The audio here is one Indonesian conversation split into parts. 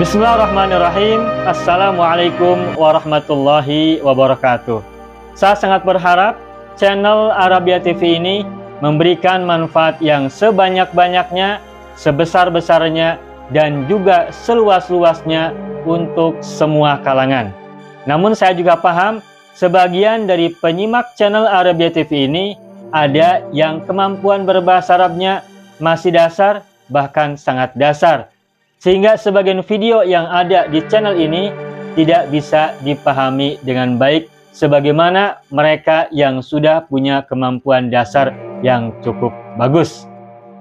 Bismillahirrahmanirrahim. Assalamualaikum warahmatullahi wabarakatuh. Saya sangat berharap channel Arabia TV ini memberikan manfaat yang sebanyak-banyaknya, sebesar-besarnya, dan juga seluas-luasnya untuk semua kalangan. Namun saya juga paham sebagian dari penyimak channel Arabia TV ini ada yang kemampuan berbahasa Arabnya masih dasar, bahkan sangat dasar, sehingga sebagian video yang ada di channel ini tidak bisa dipahami dengan baik sebagaimana mereka yang sudah punya kemampuan dasar yang cukup bagus.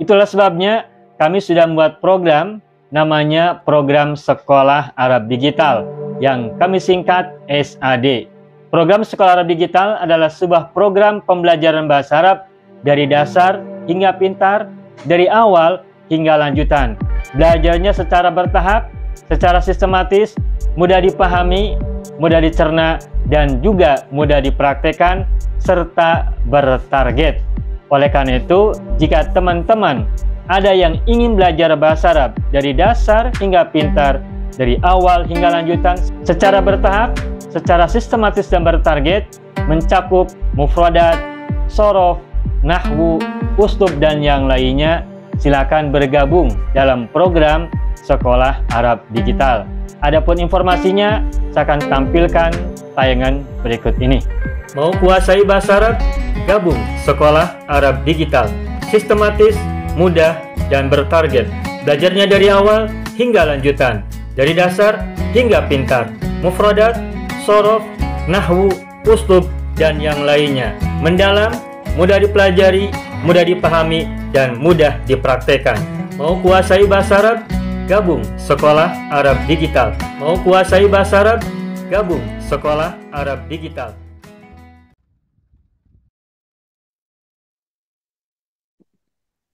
Itulah sebabnya kami sudah membuat program namanya Program Sekolah Arab Digital yang kami singkat SAD. Program Sekolah Arab Digital adalah sebuah program pembelajaran bahasa Arab dari dasar hingga pintar, dari awal hingga lanjutan. Belajarnya secara bertahap, secara sistematis, mudah dipahami, mudah dicerna, dan juga mudah dipraktekkan, serta bertarget. Oleh karena itu, jika teman-teman ada yang ingin belajar bahasa Arab dari dasar hingga pintar, dari awal hingga lanjutan, secara bertahap, secara sistematis dan bertarget, mencakup mufradat, sorof, nahwu, uslub, dan yang lainnya, silakan bergabung dalam program Sekolah Arab Digital. Adapun informasinya, saya akan tampilkan tayangan berikut ini. Mau kuasai bahasa Arab? Gabung Sekolah Arab Digital. Sistematis, mudah, dan bertarget. Belajarnya dari awal hingga lanjutan, dari dasar hingga pintar. Mufradat, sorof, nahwu, uslub, dan yang lainnya. Mendalam, mudah dipelajari, mudah dipahami, dan mudah dipraktekkan. Mau kuasai bahasa Arab? Gabung Sekolah Arab Digital. Mau kuasai bahasa Arab? Gabung Sekolah Arab Digital.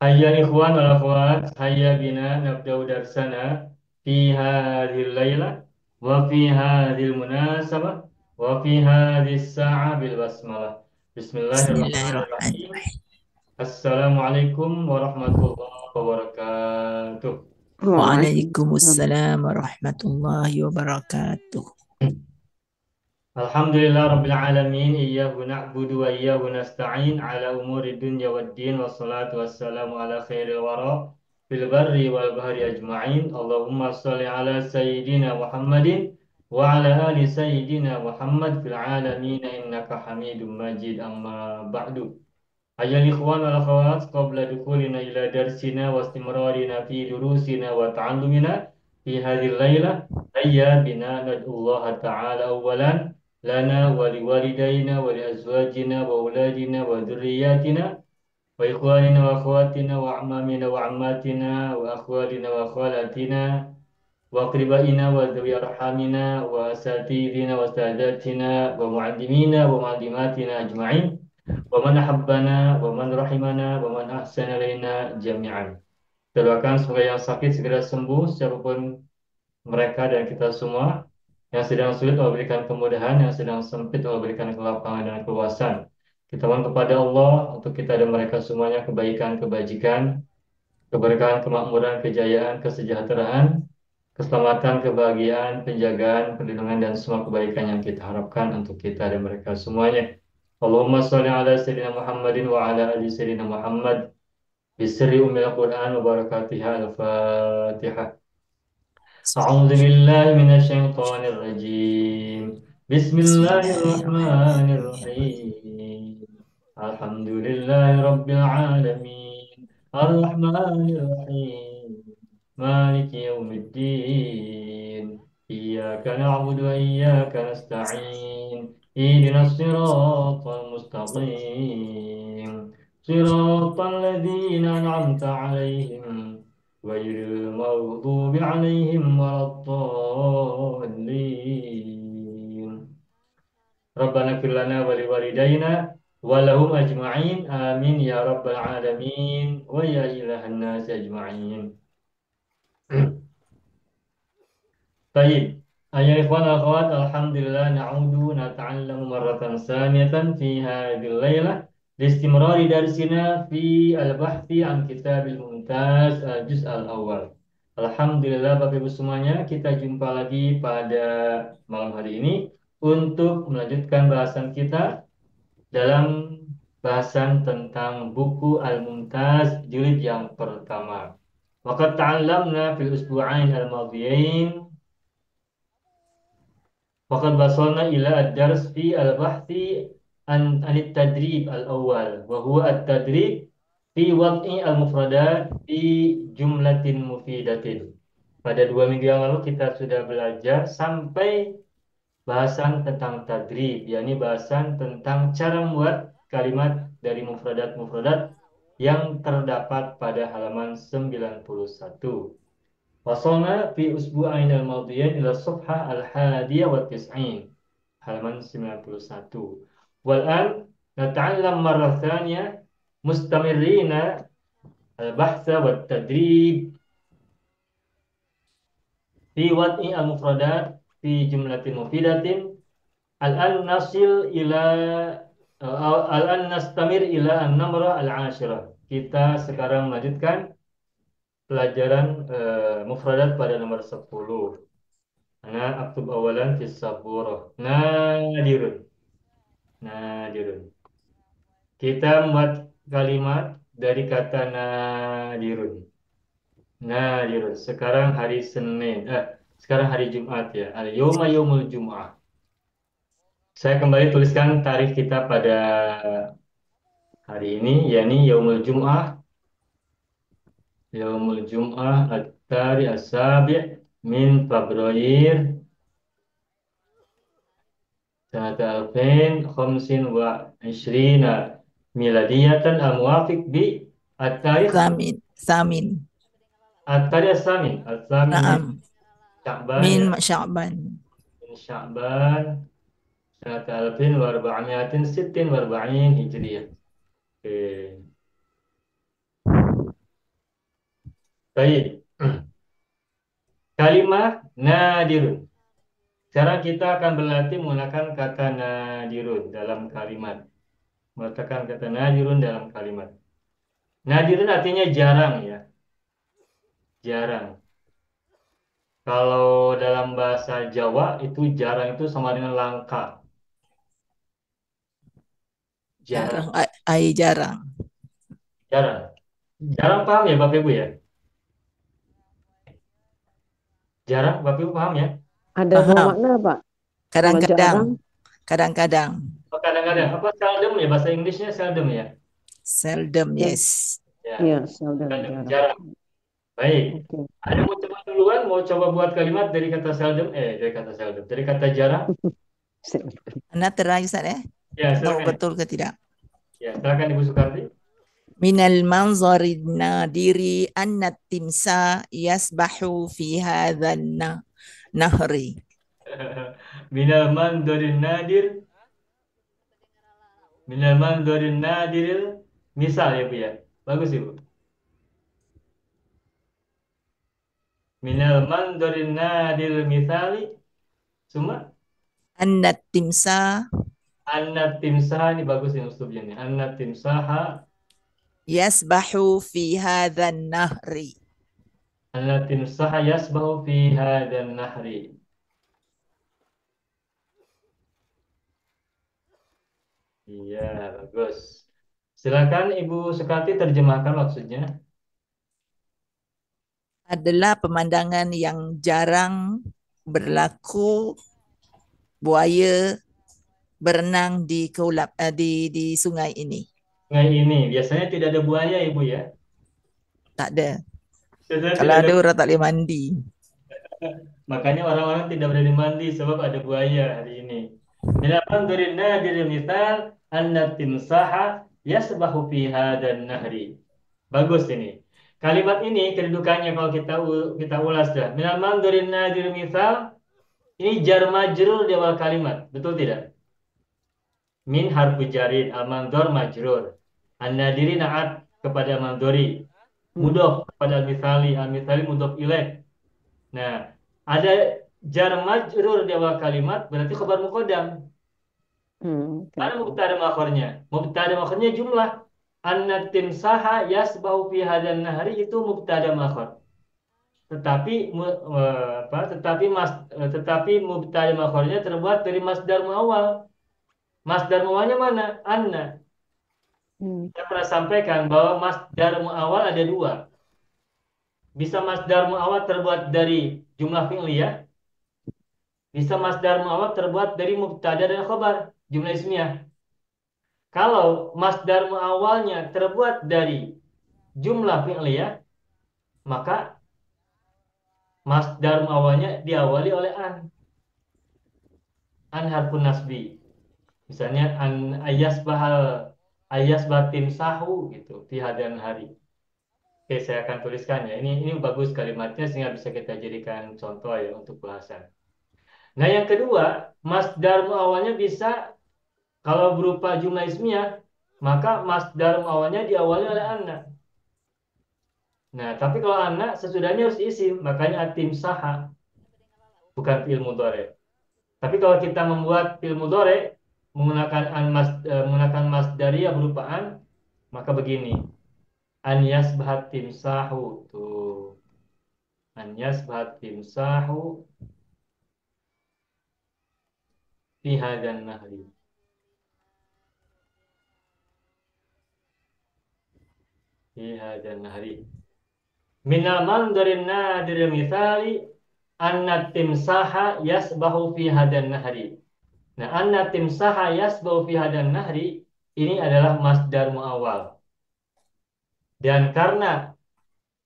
Hayya ikhwan wal akhwat, hayya bina nabda'u darsana fi hadhil layla wa fi hadhil munasabah wa fi hadhis sa'a bil basmalah. Bismillahirrahmanirrahim. Bismillahirrahmanirrahim. Assalamualaikum warahmatullahi wabarakatuh. Waalaikumsalam warahmatullahi wabarakatuh. Alhamdulillah Rabbil Alamin. Iyyahu na'budu wa iyyahu nasta'in ala umuri dunya waddin. Wassalatu wassalamu ala khairil wara fil barri wal bahri ajma'in. Allahumma salli ala Sayyidina Muhammadin wa ala ali Sayyidina Muhammad fil alamin innaka hamidum majid, amma ba'du. Ayol ikhwan wal akhawat, qabla dukhulina ila darsina wa istimrarina fi durusina wa ta'allumina fi hadhil laylah, hayya bina nad'ullaha ta'ala awwalan lana wa liwalidayna wa li azwajina wa auladina wa dhurriyyatina wa ikhwanina wa akhwatina wa a'mamina wa ammatina wa akhwalina wa akhwalatina wa aqribaina wa dhawi arhamina wa asatidina wa sadatina wa mu'allimina wa mu'allimatina ajma'in wa man ahabbana wa man rahimana wa man ahsana ilaina jami'an. Doakan semoga yang sakit segera sembuh, siapapun mereka dan kita semua. Yang sedang sulit Allah berikan kemudahan, yang sedang sempit Allah berikan kelapangan dan keluasan. Kita mohon kepada Allah untuk kita dan mereka semuanya kebaikan, kebajikan, keberkahan, kemakmuran, kejayaan, kesejahteraan, keselamatan, kebahagiaan, penjagaan, perlindungan, dan semua kebaikan yang kita harapkan untuk kita dan mereka semuanya. Allahumma sholli ala Sayyidina Muhammadin wa ala ali Sayyidina Muhammad bisri ummil Quran wa barakatiha al-Fatihah. A'udzu billahi minasy syaithanir rajim. Bismillahirrahmanirrahim. Alhamdulillahi rabbil alamin. Ar-Rahmanir Rahim. Maliki yaumiddin. Iyyaka na'budu wa iyyaka nasta'in. Ihdinas siratal mustaqim. Siratal ladzina an'amta 'alaihim ghairil maghdubi 'alaihim waladdallin. Rabbana ighfir lana wa liwalidayna wa lahum ajma'in. Amin ya rabbal alamin wa ya ilahan nas ajma'in. Baik. Ayah ikhwan akhwat, alhamdulillah na'udu nata'allamu marratan saniyatan fi hadhil laylah listimrari darsina fi al-bahthi an kitabil mumtaz al-juz' al-awwal. Alhamdulillah Bapak Ibu semuanya, kita jumpa lagi pada malam hari ini untuk melanjutkan bahasan kita dalam bahasan tentang buku Al-Mumtaz jilid yang pertama. Waqad ta'allamna fil usbu'ain al-madhiyain waqad wasalna ila ad-dars fi al-bahthi an at-tadrib al-awwal wa huwa at-tadrib fi wad'i al-mufradat fi jumlatin mufidatin. Pada 2 minggu yang lalu kita sudah belajar sampai bahasan tentang tadrib, yakni bahasan tentang cara membuat kalimat dari mufradat-mufradat yang terdapat pada halaman 91. Wasolna fi usbu'ain al-madiyan ila safhah al-hadiyah wa tis'in. Halaman 91. Wal'an nata'allam marrah thaniyah mustamirrina al-bahtha wa tadrib fi wad'i al-mufradat fi jumlatin mufidatin. Al-an nasil ila al-an nastamir ila an-namrah al-ashirah. Kita sekarang melanjutkan pelajaran mufradat pada nomor 10. Ana aktub awalan fi saburah. Nadirun. Nadirun. Kita membuat kalimat dari kata nadirun. Nadirun. Sekarang hari Senin. Sekarang hari Jumat ya. Al-yawma yawmul Jum'ah. Saya kembali tuliskan tarikh kita pada hari ini, yakni Yaumul Jum'ah. Yaumul Jum'ah at-tari as-sabi' min Februari sanata alfin khamsin wa ishrina miladiyatan al-muwafiq bi at-tarikh Samin. Samin. at-tari as-samin as-samin min Naam. Sya'ban Min ya, Sya'ban. min Sya'ban sanata alfin wa arba'amiatin sittin wa arba'in hijriyah. Oke. Baik. Kalimat nadirun. Sekarang kita akan berlatih menggunakan kata nadirun dalam kalimat. Meletakkan kata nadirun dalam kalimat. Nadirun artinya jarang ya. Jarang. Kalau dalam bahasa Jawa itu jarang itu sama dengan langka. Jarang. Jarang. Ai jarang. Jarang. Jarang paham ya Bapak Ibu ya? Jarang Bapak Ibu paham ya? Ada dua Paham. makna, Pak. Kalau Kadang-kadang. jarang, Kadang-kadang. Oh, kadang-kadang. Apa seldom ya? Bahasa Inggrisnya seldom ya? Seldom, ya, yes. Ya. iya, seldom Seldom. jarang. Jarang. Baik. Oke. Ada mau coba duluan? Mau coba buat kalimat dari kata seldom? Dari kata seldom. Dari kata jarang? Anda terakhir Ustaz ya? Ya, Tahu silakan. betul ke tidak? Ya, silakan Ibu Sukarti. Minal manzari nadiri anna timsa yasbahu fi hadzal nahri. Minal mandorin nadir. Minal mandorin nadiril. Misal ya Bu ya. Bagus Ibu. Minal mandorin nadiril misali. Semua. Anna timsa Anna timsaha ini bagus ini uslubnya nih. Anna timsaha. yasbahu fi hadzal nahri. Anna timsaha yasbahu fi hadan nahri. Iya, bagus. Silakan Ibu Sukati terjemahkan maksudnya. Adalah pemandangan yang jarang berlaku buaya berenang di di sungai ini. Sungai ini biasanya tidak ada buaya Ibu ya. Tak ada. Biasanya Kalau tidak ada ada. orang tak boleh mandi. Makanya orang-orang tidak berani mandi sebab ada buaya hari ini. Minaman dari nadir misal anna timsaha yasbahu fi hadan nahri. Bagus ini. Kalimat ini kedudukannya kalau kita ulas dah. Minaman dari nadir misal ini jar majrur di awal kalimat, betul tidak? Min harfu jarin al-mandor majrur. An-nadiri naat kepada mandori. Mudof kepada al-misali. Al-misali mudof ilaih. Nah, ada jar majrur di awal kalimat berarti khabar muqaddam. Oke. Mana mubtada makharnya? Mubtada makharnya jumlah. Anna timsaha yasbahu fi hadan nahri itu mubtada makhar. tetapi mubtada dan khabarnya terbuat dari masdar muawwal. Masdar muawwalnya mana? Anna. Hmm. Saya pernah sampaikan bahwa masdar muawwal ada dua. Bisa masdar muawwal terbuat dari jumlah fi'liyah, bisa masdar muawwal terbuat dari mubtada dan khabar, jumlah ismiyah. Kalau masdar muawwalnya terbuat dari jumlah fi'liyah, maka masdar muawwalnya diawali oleh an harfun nasbi. Misalnya ayas batim sahu gitu di hadian hari. Oke, saya akan tuliskan ya. Ini bagus kalimatnya sehingga bisa kita jadikan contoh ya untuk bahasan. Nah, yang kedua, masdar muawwalnya bisa kalau berupa jumlah ismiyah, maka masdar muawwalnya diawali oleh anna. Nah, tapi kalau anna sesudahnya harus isim, makanya atim saha bukan fi'il mudhari. Tapi kalau kita membuat fi'il mudhari menggunakan masdariyah berupa an, maka begini. An yasbahat timsahu tuh. An yasbahat timsahu fi hadan nahri. Fi hadan nahri. Minal mandarin nadir misali anna timsaha yasbahu fi hadan nahri. Nah, anna timsaha yasbahu fi hadan nahri ini adalah masdar muawwal. Dan karena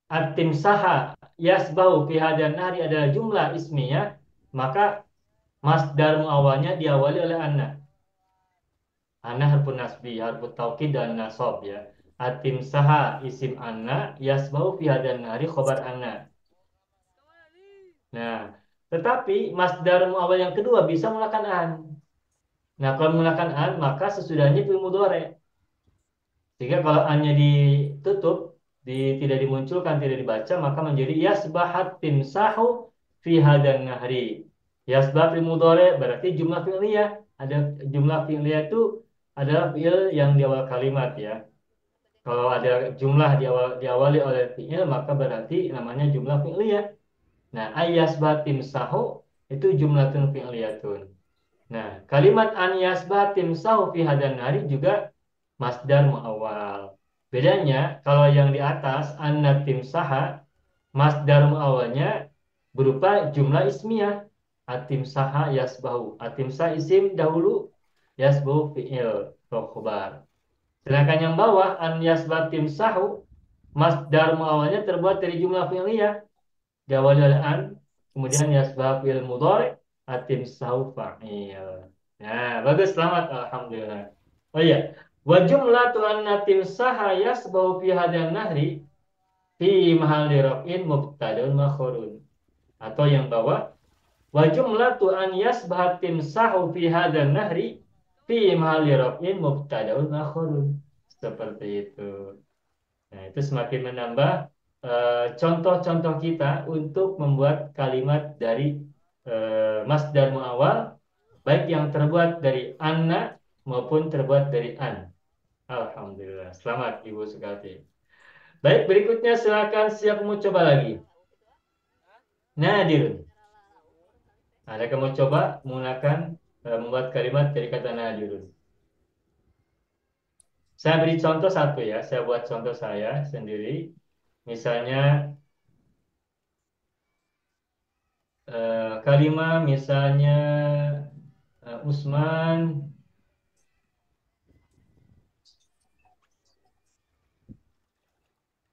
at-timsaha yasbahu fi hadan nahri adalah jumlah ismiyah, maka masdar muawwalnya diawali oleh anna. Anna harfun nasbi, harfun taukid dan nasab ya. Atim saha isim anna, yasbau fi hadan nahri khobar anna. Nah, tetapi masdar muawwal yang kedua bisa menggunakan an. Nah, kalau menggunakan an, maka sesudahnya fi'il mudhari. Sehingga kalau an-nya ditutup, tidak dimunculkan, tidak dibaca, maka menjadi yasbahat timsahu fi hadan nahri. Yasbah fi'il mudhari berarti jumlah fi'liyah. Ada jumlah fi'liyah itu adalah fi'il yang di awal kalimat ya. Kalau ada jumlah diawali oleh fi'il maka berarti namanya jumlah fi'liyah. Nah, ayyasbah timsahu itu jumlatun fi'liyatun. Nah, kalimat an yasbah timsahu fi hadan nahri juga masdar muawwal. Bedanya kalau yang di atas anna timsaha masdar muawwalnya berupa jumlah ismiyah. Atimsaha yasbahu. Atimsah isim dahulu, yasbahu fi'il atau khobar. Sedangkan yang bawah an yasbah timsahu masdar muawwalnya terbuat dari jumlah fi'liyah. Diawali oleh an, kemudian yasbah fi'il mudhari, atimsahu fa'il. Nah, bagus, selamat, alhamdulillah. Oh iya, wa jumlatu anna timsaha yasbahu fi hadan nahri fi mahalli raf'in mubtadaun makhurun. Atau yang bawah, wa jumlatu an yasbaha timsahu fi hadan nahri fi mahalli raf'in mubtadaun makhurun. Seperti itu. Nah, itu semakin menambah contoh-contoh kita untuk membuat kalimat dari masdar muawwal baik yang terbuat dari anna maupun terbuat dari an. Alhamdulillah. Selamat Ibu Sukati. Baik, berikutnya silakan siap mau coba lagi. Nadir. Ada kamu coba menggunakan membuat kalimat dari kata nadirun. Saya beri contoh satu ya. Saya buat contoh saya sendiri. Misalnya kalimat misalnya Usman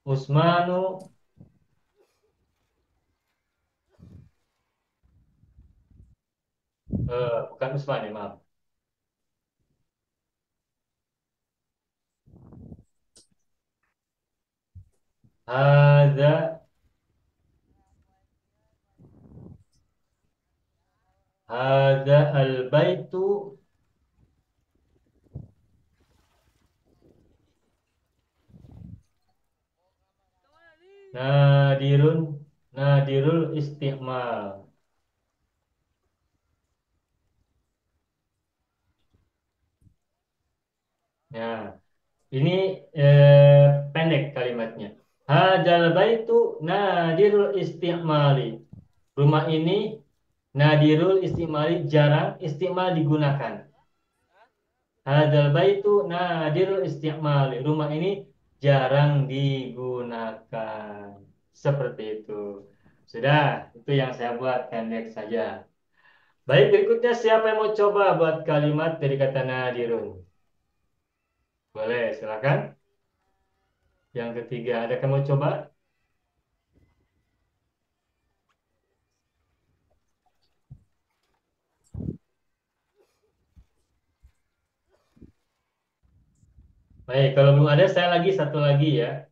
Usmanu bukan Usman ya maaf. Ada al-baitu nadirun nadirul istiqmal. Nah, ini pendek kalimatnya. Hadzal baitu nadir nadirul istimali. Rumah ini nadirul istimali, jarang istimal digunakan. Hadzal baitu nadirul istimali. Rumah ini jarang digunakan. Seperti itu. Sudah, itu yang saya buat pendek saja. Baik, berikutnya siapa yang mau coba buat kalimat dari kata nadirun? Boleh, silakan. Yang ketiga, ada yang mau coba? Baik, kalau belum ada, saya lagi satu lagi ya.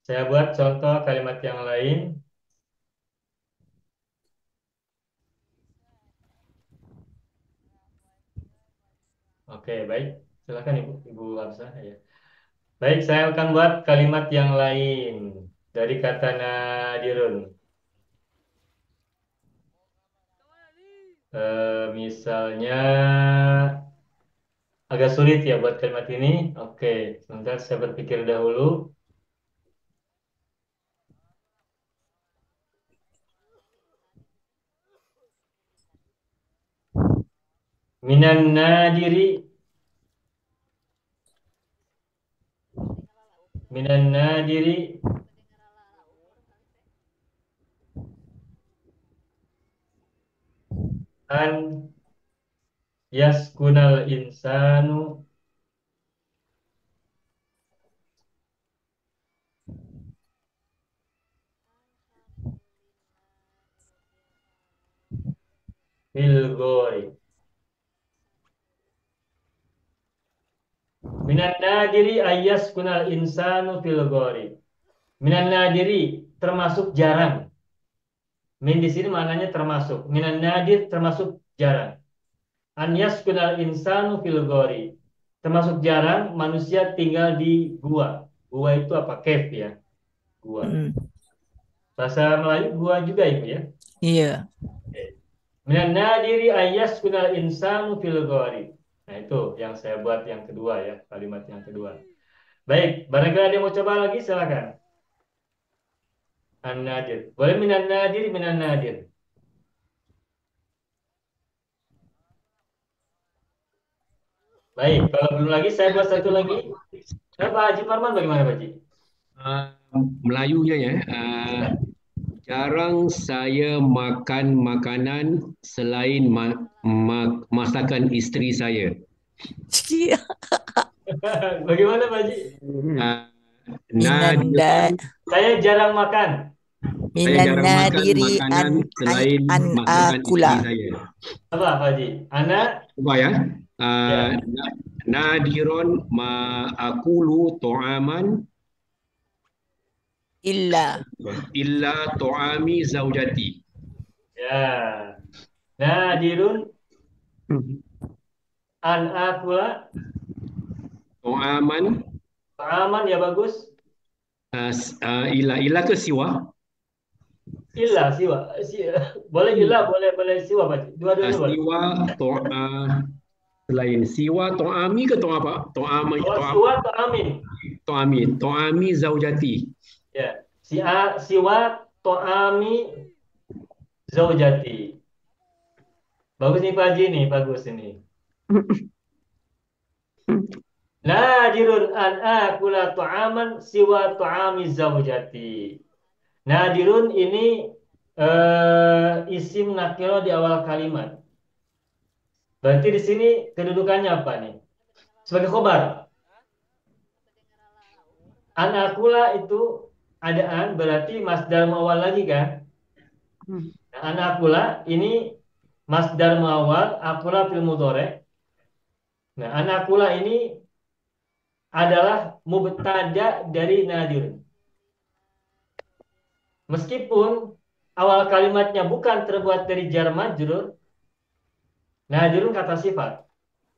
Saya buat contoh kalimat yang lain. Oke, baik. Silakan Ibu, Ibu Hamzah ya. Baik, saya akan buat kalimat yang lain dari kata nadirun. Misalnya agak sulit ya buat kalimat ini. Oke, sebentar saya berpikir dahulu. Minan nadiri, minan nadiri an yaskunal insanu fil gori. Minan nadiri ayaskunal insanu fil gori. Minan nadiri termasuk jarang. Min di sini maknanya termasuk. Minan nadir termasuk jarang. An yaskunal insanu fil gori. Termasuk jarang manusia tinggal di gua. Gua itu apa? Cave ya. Gua. Mm. Bahasa Melayu gua juga Ibu ya. Iya. Minan nadiri ayaskunal insanu fil gori. Nah itu yang saya buat yang kedua ya. Kalimat yang kedua. Baik, barangkali ada yang mau coba lagi silakan. An-nadir. Boleh minan nadir, minan nadir. Baik, kalau belum lagi saya buat satu lagi. Pak Haji Farman bagaimana Pak Haji? Uh, Melayunya ya. Jarang saya makan makanan selain masakan isteri saya. Bagaimana Pak Haji? Minanda Saya jarang makan. Saya jarang makan minannadiri makanan selain an masakan isteri akula. saya. Apa Pak Haji? Anak Coba ya. ya. Nadiron ma akulu to'aman Illa illa to'ami zaujati. Ya. Nadirun an akula To'aman aman ya bagus. illa ke siwa? Illa siwa. Boleh illa, boleh siwa Pak Haji. Dua-duanya boleh. Siwa selain siwa to'ami ke to'apa? To'ami Oh, siwa atau amin? to'ami zaujati. Ya. Siwa to'ami zaujati. Bagus nih Pak Haji nih, bagus ini. Nadirun an akula ta'aman siwa ta'ami zaujati. Nadirun ini isim nakiro di awal kalimat. Berarti di sini kedudukannya apa nih? Sebagai khobar. An akula itu adaan berarti masdar muawwal lagi kan? Nah, an akula ini masdar muawwal akula fil mudhari'. Nah, an akula ini adalah mubtada dari nadir. Meskipun awal kalimatnya bukan terbuat dari jar majrur, nadirun kata sifat.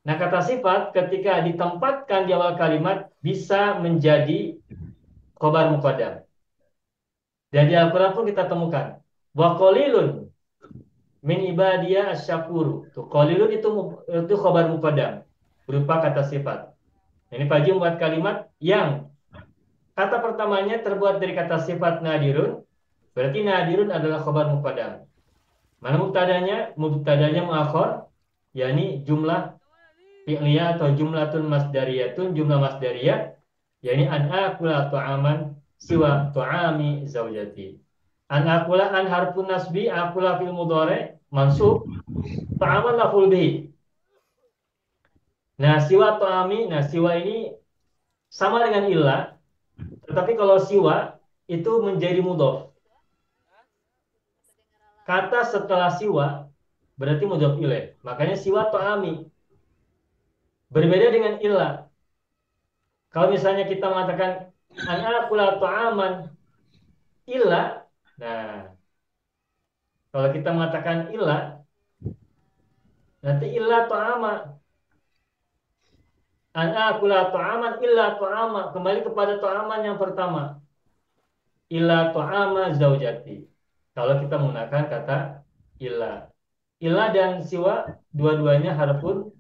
Nah, kata sifat ketika ditempatkan di awal kalimat bisa menjadi khobar muqaddam. Dan di Al-Quran pun kita temukan wa qalilun min ibadiya asyakuru. Tuh, qalilun itu khobar muqaddam berupa kata sifat. Ini Pak Haji membuat kalimat yang kata pertamanya terbuat dari kata sifat nadirun, berarti nadirun adalah khabar muqaddam. Mana mubtadanya? Mubtadanya muakhar, yakni jumlah fi'liyah atau jumlatun masdariyatun, jumlah masdariyah, yakni an akula ta'aman siwa ta'ami zaujati. An akula an harfun nasbi, akula fil mudhari mansub, ta'aman maf'ul bihi. Nah, siwa ta'ami, nah siwa ini sama dengan ilah, tetapi kalau siwa itu menjadi mudhof. Kata setelah siwa berarti mudhof ilaih. Makanya siwa ta'ami. Berbeda dengan ilah. Kalau misalnya kita mengatakan an akula ta'aman ilah, nah kalau kita mengatakan ilah, nanti ilah ta'ama. An akula ta'aman ilah ta'ama. Kembali kepada ta'aman yang pertama. Ilah ta'ama zaujati. Kalau kita menggunakan kata ilah. Ilah dan siwa dua-duanya harful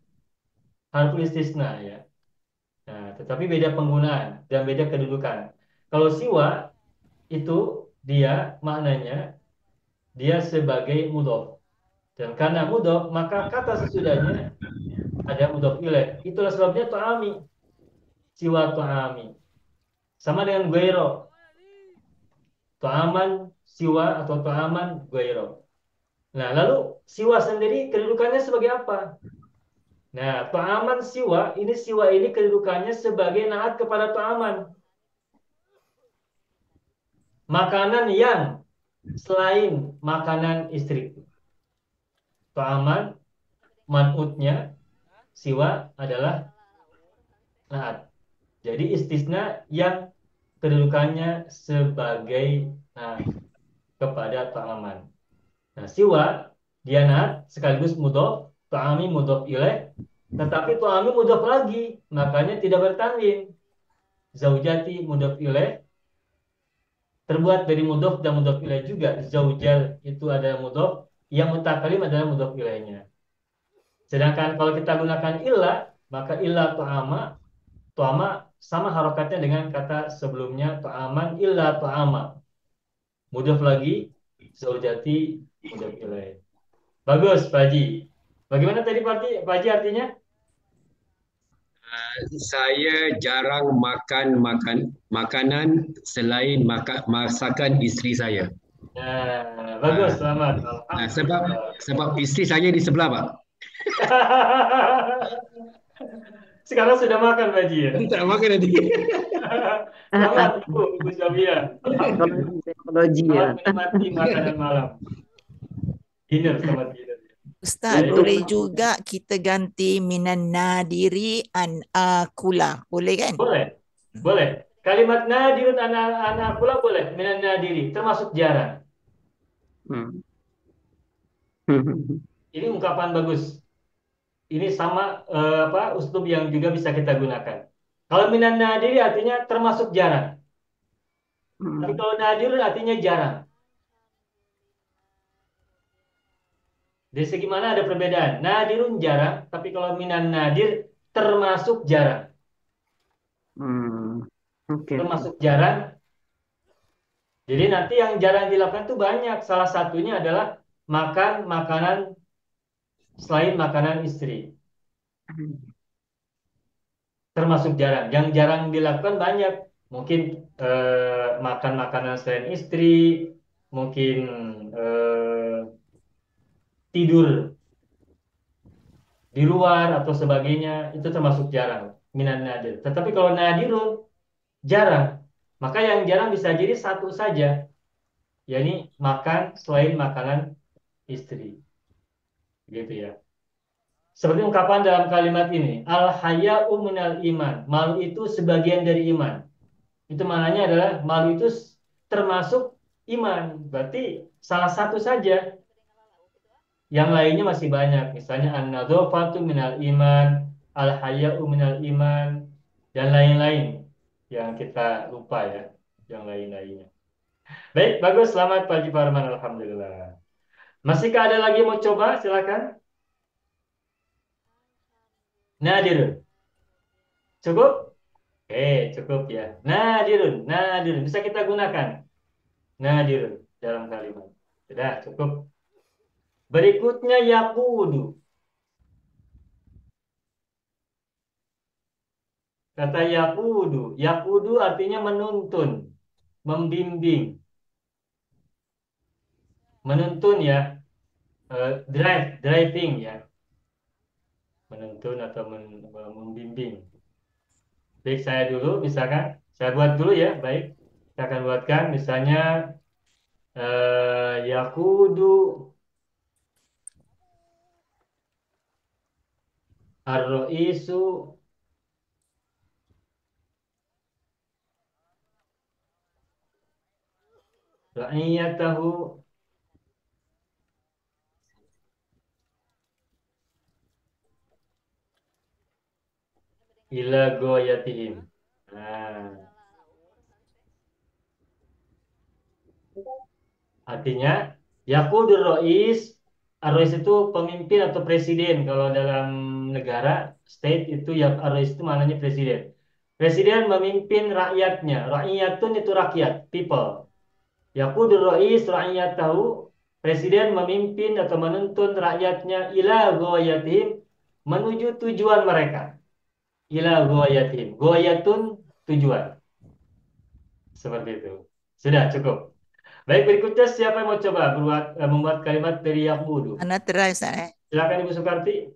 istisna ya. Nah, tetapi beda penggunaan dan beda kedudukan. Kalau siwa itu dia maknanya dia sebagai mudhof. Dan karena mudhof maka kata sesudahnya ada mudhof ilaih. Itulah sebabnya ta'ami. Siwa ta'ami. Sama dengan ghairo. Ta'aman siwa atau ta'aman ghairo. Nah, lalu siwa sendiri kedudukannya sebagai apa? Nah, ta'aman siwa ini kedudukannya sebagai naat kepada ta'aman. Makanan yang selain makanan istri. Ta'aman man'utnya siwa adalah naat. Jadi istisna yang kedudukannya sebagai naat kepada ta'aman. Nah, siwa dia naat sekaligus mudhof, ta'ami mudhof ilaih, tetapi ta'ami mudhof lagi, makanya tidak bertanding. Zaujati mudhof ilaih terbuat dari mudhof dan mudhof ilaih juga. Zaujal itu adalah mudhof, yang mutakalim adalah mudhof ilaihnya. Sedangkan kalau kita gunakan ilah, maka ilah tu'ama sama harokatnya dengan kata sebelumnya tu'aman ilah tu'ama. Mudhof lagi, zaujati mudhof ilaih. Bagus, Pak Haji. Bagaimana tadi Pak Haji artinya? Saya jarang makan makanan selain masakan istri saya. Nah, bagus, selamat. Sebab Alhamdulillah. istri saya di sebelah, Pak. Sekarang sudah makan Pak Haji ya? Tak makan nanti. Selamat Ibu Syafia. Alhamdulillah. Teknologi ya. Selamat menikmati makanan malam. Selamat dinner. Ustaz, Ya, boleh juga kita ganti minan nadiri an akula. Boleh kan? boleh. Boleh. Kalimat nadirun anak pula boleh. Minan nadiri. Termasuk jarang. Hmm. Ini ungkapan bagus. Ini sama uslub yang juga bisa kita gunakan. Kalau minan nadiri artinya termasuk jarang. Tapi kalau nadirun artinya jarang. Dari segi mana ada perbedaan? Nadirun jarang, tapi kalau minan nadir termasuk jarang. Oke. Termasuk jarang. Jadi nanti yang jarang dilakukan itu banyak. Salah satunya adalah makan makanan selain makanan istri. Termasuk jarang. Yang jarang dilakukan banyak. Mungkin makan makanan selain istri, mungkin tidur di luar atau sebagainya, itu termasuk jarang. Minan nadir. Tetapi kalau nadirun jarang, maka yang jarang bisa jadi satu saja, yakni makan selain makanan istri. Gitu ya. Seperti ungkapan dalam kalimat ini, al-haya'u minal iman. Malu itu sebagian dari iman. Itu maknanya adalah malu itu termasuk iman. Berarti salah satu saja. Yang lainnya masih banyak. Misalnya an-nadzafatu minal iman, al-haya'u minal iman, dan lain-lain yang kita lupa ya, yang lain-lainnya. Baik, bagus. Selamat Pak Haji Farman. Alhamdulillah. Masihkah ada lagi mau coba? Silakan. Nadir. Cukup? Cukup ya. Nadirun, nadirun bisa kita gunakan. Nadirun dalam kalimat. Sudah cukup. Berikutnya yakudu. Kata yakudu. Yakudu artinya menuntun, membimbing. Menuntun ya, driving ya. Menuntun atau membimbing. Baik, saya dulu misalkan. Saya buat dulu ya, baik. Saya akan buatkan misalnya yakudu ar-ra'isu ra'iyatahu ila goyatihim. Nah, artinya yakudur rois, ar-rois itu pemimpin atau presiden. Kalau dalam negara, state itu ya ar-rois itu maknanya presiden. Presiden memimpin rakyatnya. Rakyatun itu rakyat, people. Yakudur rois tahu presiden memimpin atau menuntun rakyatnya ila goyatihim menuju tujuan mereka. Ila goyatihim. Goyatun tujuan. Seperti itu. Sudah cukup. Baik, berikutnya siapa yang mau coba membuat kalimat dari yakudu? Ana try Ustaz. Silakan Ibu Sukarti.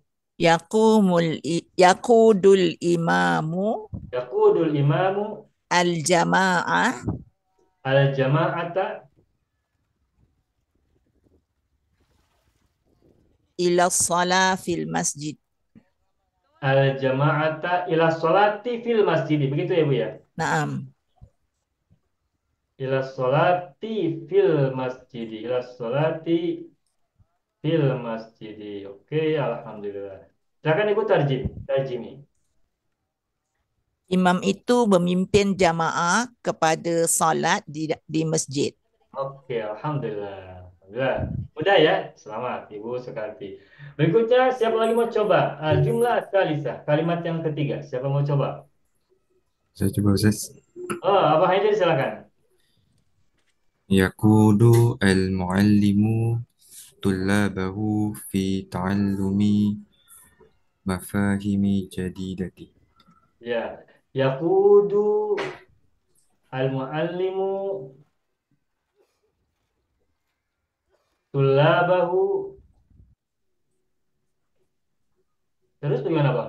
Yakudul imamu Yakudul imamu al-jama'ah al-jama'ata ila shalah fil masjid. al-jama'ata ila sholati fil masjid. Begitu ya Bu ya? Naam. Ila sholati fil masjid. Ila sholati fil masjid. Oke, alhamdulillah. Silakan Ibu tarjimi. Imam itu memimpin jamaah kepada salat di masjid. Oke, alhamdulillah. Alhamdulillah. Mudah ya. Selamat Ibu Sukarti. Berikutnya siapa lagi mau coba? Jumlah salisah. Kalimat yang ketiga. Siapa mau coba? Saya coba Ustaz. Oh, Abah Haidir silakan. Yaqudu al-muallimu tullabahu fi ta'allumi mafahimi jadidati. Ya. Yaqudu al-muallimu tullabahu. Terus bagaimana, Pak?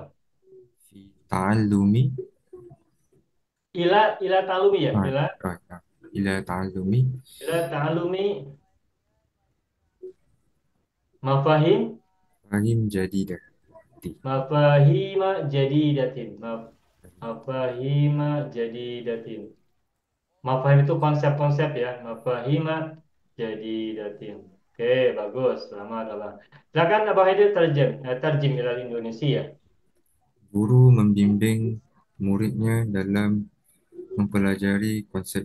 Fi ta'allumi Ila talumi ya. ila ta'allumi Ila ta'alumi mafahim fahim jadidati. mafahima jadidatin. Mafahima jadidatin. Mafahim itu konsep-konsep ya. Mafahima jadidatin. Oke, bagus. Selamat Abang. Silakan Abang Haidir terjem ilal Indonesia. Guru membimbing muridnya dalam mempelajari konsep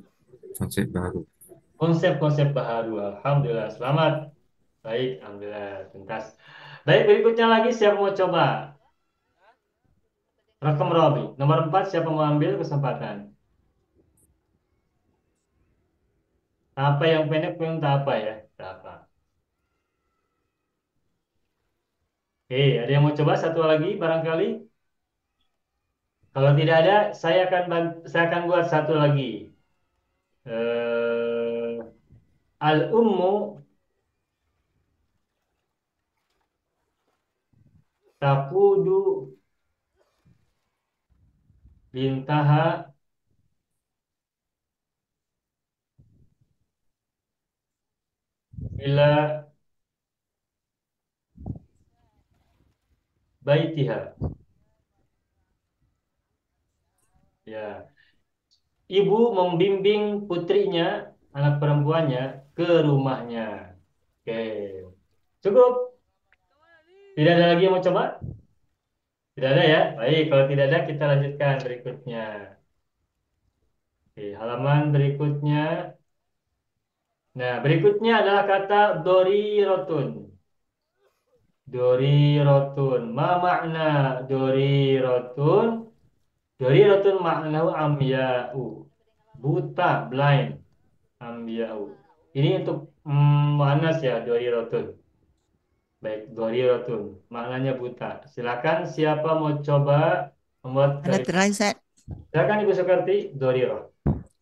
baru. Konsep-konsep baru. Alhamdulillah. Selamat. Baik, alhamdulillah. Tuntas. Baik, berikutnya lagi siapa mau coba? Rakam Robi. Nomor 4, siapa mau ambil kesempatan? Apa yang pendek pun tak apa ya. Tak apa. Oke, ada yang mau coba satu lagi barangkali? Kalau tidak ada, saya akan buat satu lagi. Eh, Al-ummu taqudu bintaha ila baitiha. Ya, ibu membimbing putrinya, anak perempuannya ke rumahnya. Oke, cukup. Tidak ada lagi yang mau coba? Tidak ada ya? Baik, kalau tidak ada kita lanjutkan berikutnya. Oke, halaman berikutnya. Nah, berikutnya adalah kata dorirotun. Dorirotun. Ma makna dorirotun? Doriratun maknahu amya'u. Buta, blind, amya'u. Ini untuk muannas ya, doriratun. Baik, doriratun. Maknanya buta. Silakan siapa mau coba membuat Anda kalimat. try Zat. Silakan Ibu Sukarti, dorirah.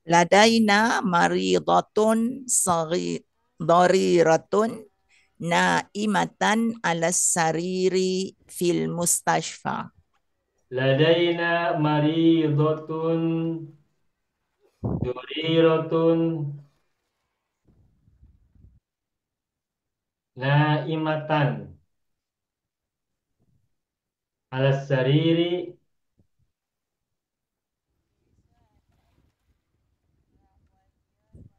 Ladaina maridatun dariratun naimatan ala sariri fil mustashfa. Ladaina maridotun doriratun naimatan ala sariri.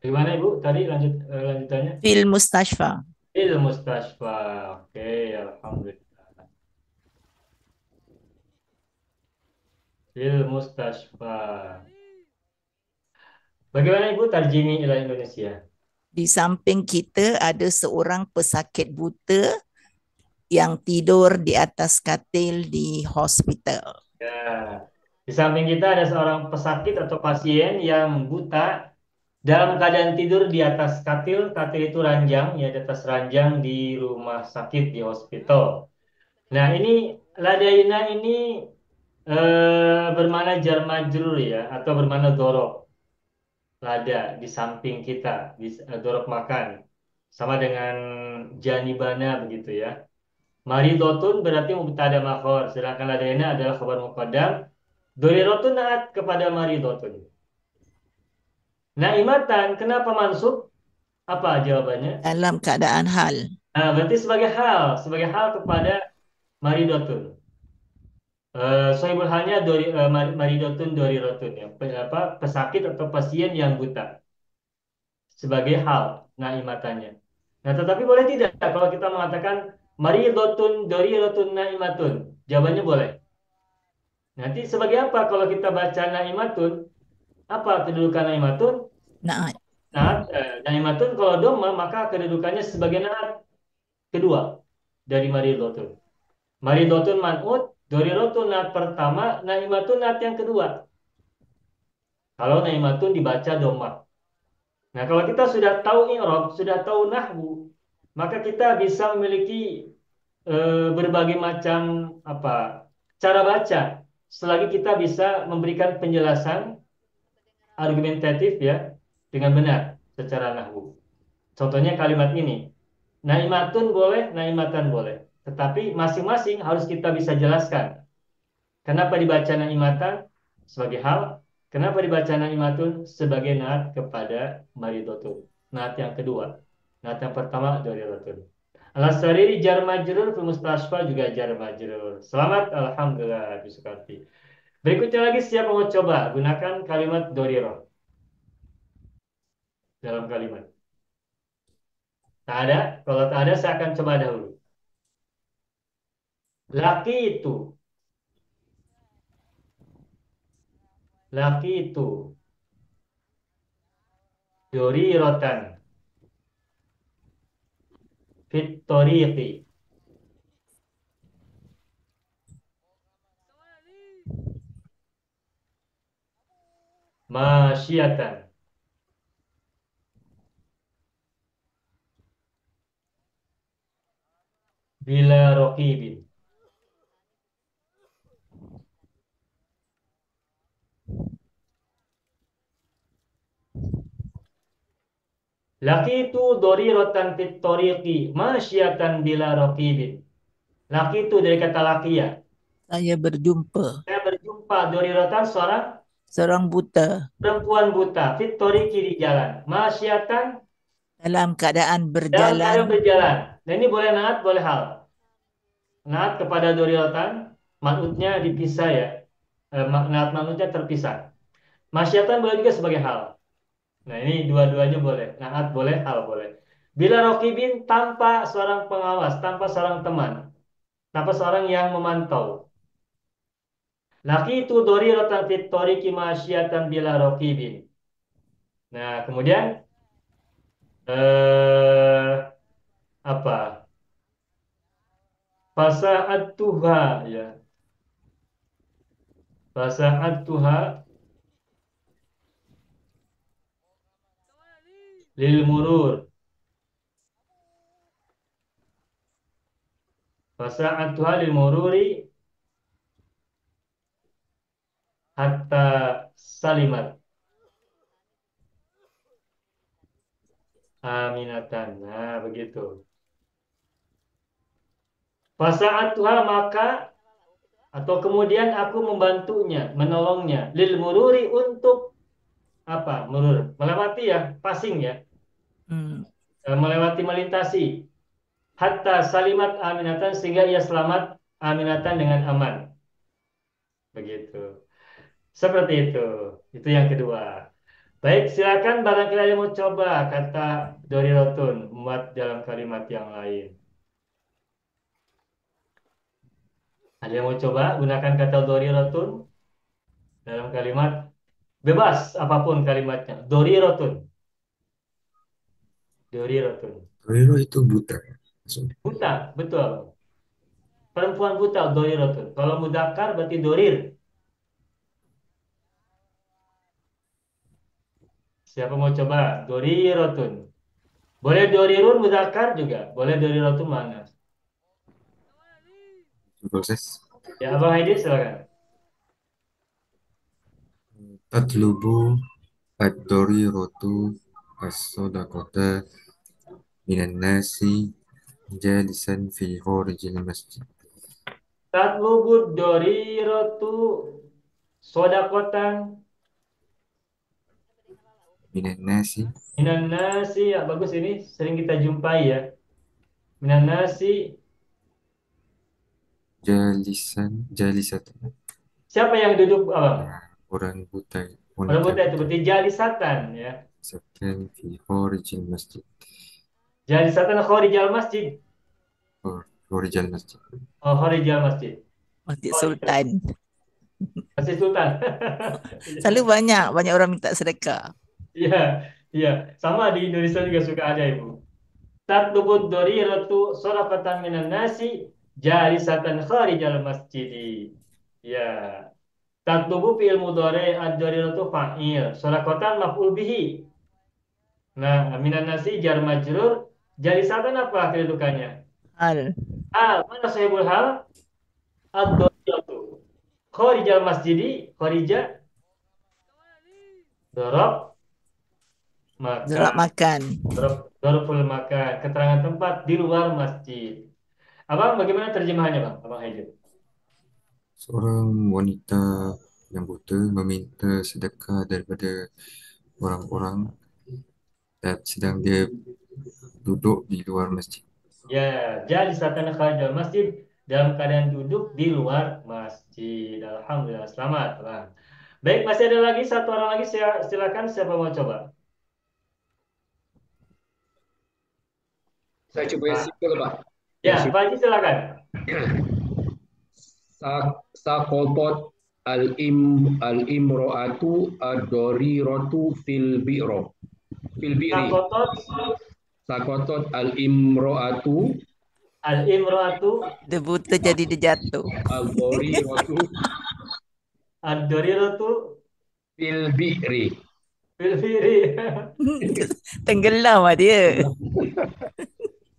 Gimana Ibu? Tadi lanjutannya. Fil mustashfa. Il Mustashfa. Oke, alhamdulillah. Il Mustashfa. Bagaimana Ibu tarjimi ila Indonesia? Di samping kita ada seorang pesakit buta yang tidur di atas katil di hospital. Ya. Di samping kita ada seorang pesakit atau pasien yang buta dalam keadaan tidur di atas katil. Katil itu ranjang, ya di atas ranjang di rumah sakit, di hospital. Nah, ini ladaina ini bermana jar majrur ya, atau bermana dorob. Lada di samping kita, di dorob makan. Sama dengan janibana begitu ya. Maridotun berarti mubtada makhor, sedangkan ladaina adalah khabar muqaddam. Dorirotun naat kepada maridotun. Naimatan, kenapa mansub? Apa jawabannya? Dalam keadaan hal. Nah, berarti sebagai hal kepada maridotun. Sohibul halnya maridotun dorirotun ya. Pesakit atau pasien yang buta sebagai hal naimatannya. Nah, tetapi boleh tidak kalau kita mengatakan maridotun dorirotun naimatun? Jawabannya boleh. Nanti sebagai apa kalau kita baca naimatun? Apa kedudukan naimatun? Naat. Naimatun kalau doma maka kedudukannya sebagai naat kedua dari maridotun. Maridotun man'ut, dorirotun naat pertama, naimatun naat yang kedua. Kalau naimatun dibaca doma. Nah, kalau kita sudah tahu i'rab, sudah tahu nahwu, maka kita bisa memiliki berbagai macam apa cara baca selagi kita bisa memberikan penjelasan argumentatif ya dengan benar secara nahwu. Contohnya kalimat ini. Naimatun boleh, naimatan boleh. Tetapi masing-masing harus kita bisa jelaskan. Kenapa dibaca naimatan sebagai hal? Kenapa dibaca naimatun sebagai naat kepada maridotun? Naat yang kedua. Naat yang pertama doriratun. Al-Sariri jar majrur, fil mustasfa juga jar majrur. Selamat, alhamdulillah, Bisukati. Berikutnya lagi siapa mau coba gunakan kalimat dorirah dalam kalimat. Tak ada? Kalau tak ada saya akan coba dahulu. Laki itu. Laki itu. Doriratan. Fit toriqi. Masyiatan. Bila rokibin. Laki itu doriratan fit toriqi. Masyiatan bila rokibin. Laki itu dari kata laki ya. Saya berjumpa Saya berjumpa doriratan seorang buta perempuan buta. Fit toriqi di jalan. Masyiatan dalam keadaan dalam berjalan. keadaan berjalan. Nah ini boleh naat, boleh hal. Naat kepada doriratan, manutnya dipisah ya. Naat manutnya terpisah. Masyiatan boleh juga sebagai hal. Nah ini dua-duanya boleh. Naat boleh, hal boleh. Bila rokibin tanpa seorang pengawas, tanpa seorang teman, tanpa seorang yang memantau. Laki itu doriratan fit toriki masyiatan bila rokibin. Nah kemudian apa? Fasa'at tuha ya. Fasa'atuha lil murur. Fasa'atuha lil mururi hatta salimat aminatan. Nah, begitu. Fasa'atuha maka atau kemudian aku membantunya, menolongnya. Lil mururi untuk apa? Murur. Melewati ya, passing ya. Hmm. Melewati melintasi. Hatta salimat aminatan sehingga ia selamat aminatan dengan aman. Begitu. Seperti itu. Itu yang kedua. Baik, silakan barangkali ada yang mau coba kata Dorirotun muat dalam kalimat yang lain. Ada yang mau coba gunakan kata Dorirotun dalam kalimat bebas apapun kalimatnya. Dorirotun. Dorirotun. Doriro itu buta maksudnya. Buta, betul. Perempuan buta Dorirotun. Kalau mudakar berarti Dorir. Siapa mau coba? Dorirotun. Boleh Dorirun mudakar juga. Boleh Dorirotun mana? Proses Ya, Abang Haidit silakan. tatlubu ad-doriratu as-sadaqata minan nasi jalisan fi kharijil masjid. Tatlubud Doriratu sodakotan Minan nasi minan nasi. Ya, bagus ini sering kita jumpai ya. Minan nasi. jalisatan. Siapa yang duduk, Abang? Nah, orang buta, Orang wanita buta itu buta. berarti jalisatan ya. Jalisatan fi kharijil masjid. Jalisatan kharijal masjid. Kharijal masjid. Oh, kharijal masjid. Masjid Oh, Sultan. Masjid Sultan. Selalu banyak orang minta sedekah. Iya, iya. Sama di Indonesia juga suka ada, Ibu. Tatlubud doriratu sorafatan minan nasi jalisatan kharijal masjidi. Ya. Tatlubu fi'il mudhari ad-doriratu fa'il. Sorakatan maf'ul bihi. Nah, minan nasi jar majrur. Jalisatan apa kedudukannya? Hal. Mana sahibul hal? Ad-doriratu. Kharijal masjidi. Kharija. Dorob. Maka. Makan. Doroful makan. Keterangan tempat di luar masjid. Abang, bagaimana terjemahannya, Bang? Abang Haidit. Seorang wanita yang buta meminta sedekah daripada orang-orang dan sedang dia duduk di luar masjid. Ya, jalisatan kharijal masjid dalam keadaan duduk di luar masjid. Alhamdulillah, selamat, Bang. Baik, masih ada lagi satu orang lagi. Silakan, siapa mau coba? Saya coba yang simple, Pak. Ya, Pak Haji silakan. Sakotot al-imro'atu ad-doriratu fil bi'ro. Fil bi'ri. Sakotot al-imro'atu Dia buta jadi dia jatuh. al-doriratu Ad-doriratu fil bi'ri. fil firi. Tenggelam lah dia.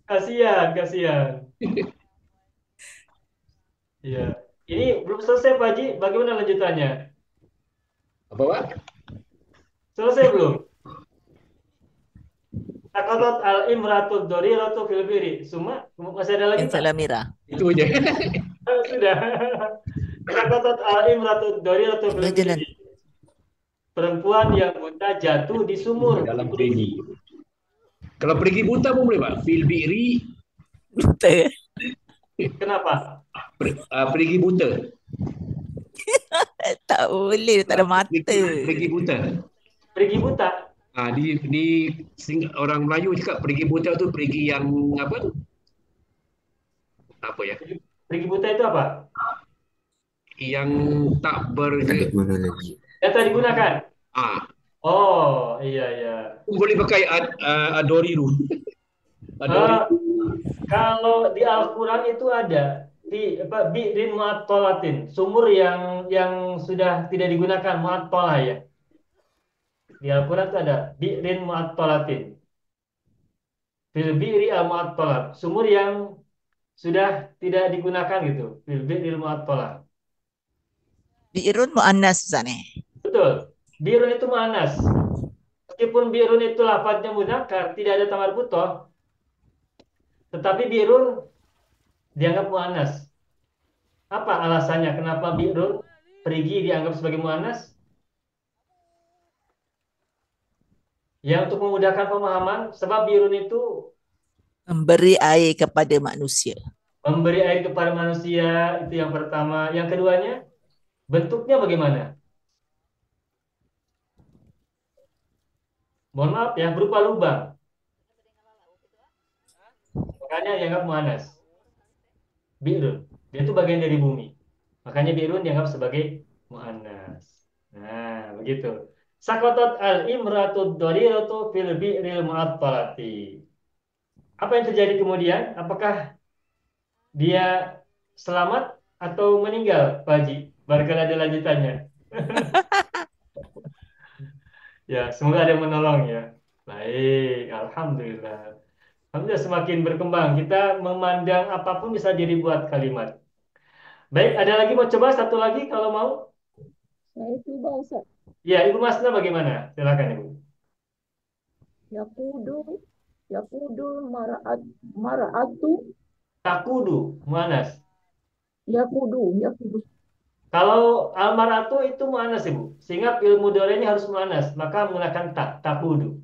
Kasihan, kasihan. Iya. Ini belum selesai, Pak Haji. Bagaimana lanjutannya? Apa, Pak? Selesai belum? Sakotot al-imratu doriratu fil firi. Semua masih ada lagi, Yang Pak? salah merah. Itu aja. Sudah. Sakotot al-imratu doriratu fil Jalan. firi. Perempuan yang buta jatuh di sumur. Dalam perigi. Kalau perigi buta pun boleh, Pak. Fil bi'ri, Buta. Kenapa? perigi buta. Tak boleh, tak ada mata. Perigi buta. Pergi buta. Orang Melayu cakap perigi buta tu perigi yang apa? Apa ya? Pergi buta itu apa? Yang tak Tak ada guna lagi. Yang tak digunakan. Oh, iya, iya. boleh pakai adoriru. Kalau di Al-Quran itu ada bi'rin mu'attalatin, sumur yang sudah tidak digunakan, mu'attalah ya. Di Al-Quran itu ada bi'rin mu'attalatin. Fil bi'ri al-mu'attalat, sumur yang sudah tidak digunakan gitu. Fil bi'ril mu'attalah. Bi'run mu'annas Ustaz eh. Betul. Bi'run itu mu'annas. Meskipun bi'run itu lafadznya muzakkar, tidak ada tamar butoh, tetapi bi'run dianggap mu'annas. Apa alasannya kenapa bi'run perigi dianggap sebagai mu'annas? Ya untuk memudahkan pemahaman, sebab bi'run itu Memberi air kepada manusia. memberi air kepada manusia, itu yang pertama. Yang keduanya, bentuknya bagaimana? Mohon maaf ya, berupa lubang. Makanya dianggap mu'annas. Bi'run. Dia itu bagian dari bumi. Makanya bi'run dianggap sebagai mu'annas. Nah, begitu. Sakotot al-imratud doriratu fil bi'ril mu'attalati. Apa yang terjadi kemudian? Apakah dia selamat atau meninggal, Pak Haji? Barangkali ada lanjutannya. Ya, semoga ada yang menolong ya. Baik, Alhamdulillah. Alhamdulillah semakin berkembang. Kita memandang apapun bisa jadi buat kalimat. Baik, ada lagi mau coba satu lagi kalau mau? Saya coba Ustaz. Ya, Ibu Masna bagaimana? Silakan Ibu. Yakudu, yakudu mara'atu, Takudu, muanas. yakudu. Kalau almaratu itu muanas Ibu. Sehingga ilmu dolenya harus muanas. Maka menggunakan tak, takudu.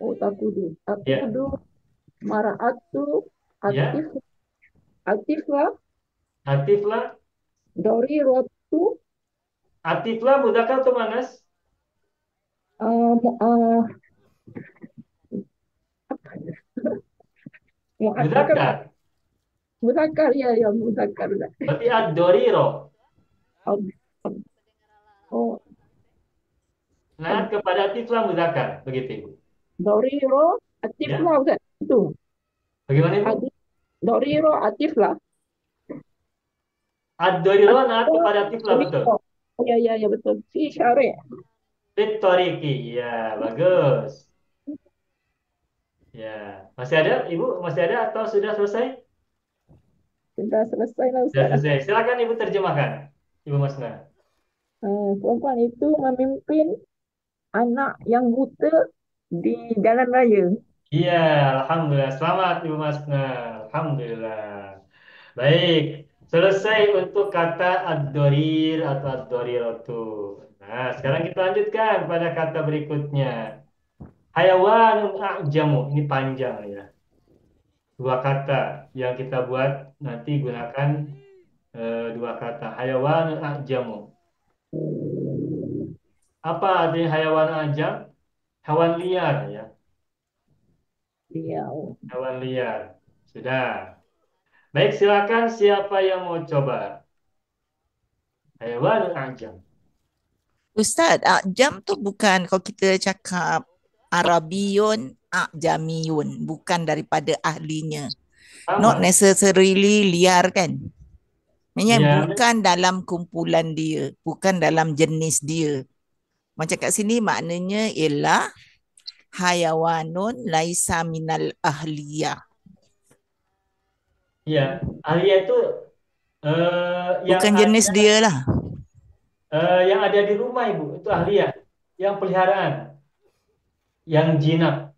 Oh, takudu. Ya, Takudu, mara'atu, ya. atiflah, Atiflah. doriratu, Atiflah mudzakkar atau muanas? mu'adzakar, Mudzakkar. mudzakkar ya, mudzakkar. Berarti ad-doriro. Oh, Nah, kepada atiflah mudzakkar. Begitu Ibu. doriro, Ya. atiflah Ustaz. Itu. Bagaimana Ibu? Doriro, atiflah. Ad-doriro nah kepada atiflah betul. Oh, ya, betul. Si syari'. Fitoriki. Ya, bagus. Ya, masih ada Ibu? Masih ada atau sudah selesai? Sudah selesai lah Sudah Ustaz. selesai. Silakan Ibu terjemahkan. Ibu Masna. Perempuan itu memimpin anak yang buta di jalan raya. Iya, Alhamdulillah. Selamat Ibu Masna. Alhamdulillah. Baik. Selesai untuk kata ad-dorir atau ad-doriratu. Nah, sekarang kita lanjutkan pada kata berikutnya. Hayawanun a'jamu. Ini panjang ya. Dua kata yang kita buat nanti gunakan dua kata. Hayawanun a'jamu. Apa artinya hayawan ajam? Hewan liar ya. Iya. Hewan liar. Sudah. Baik, silakan siapa yang mau coba? Hewan ajam. Ustaz, jam tu bukan kalau kita cakap Arabiyun, Jamiyun, bukan daripada ahlinya. Not Sama. necessarily liar kan? Maksudnya Ya, bukan dalam kumpulan dia, bukan dalam jenis dia. Macam kat sini maknanya ialah hayawanun laisa minal ahliyah. ya. Ahliya itu yang Bukan jenis ada, dia lah. yang ada di rumah Ibu itu ahliya, yang peliharaan, yang jinak,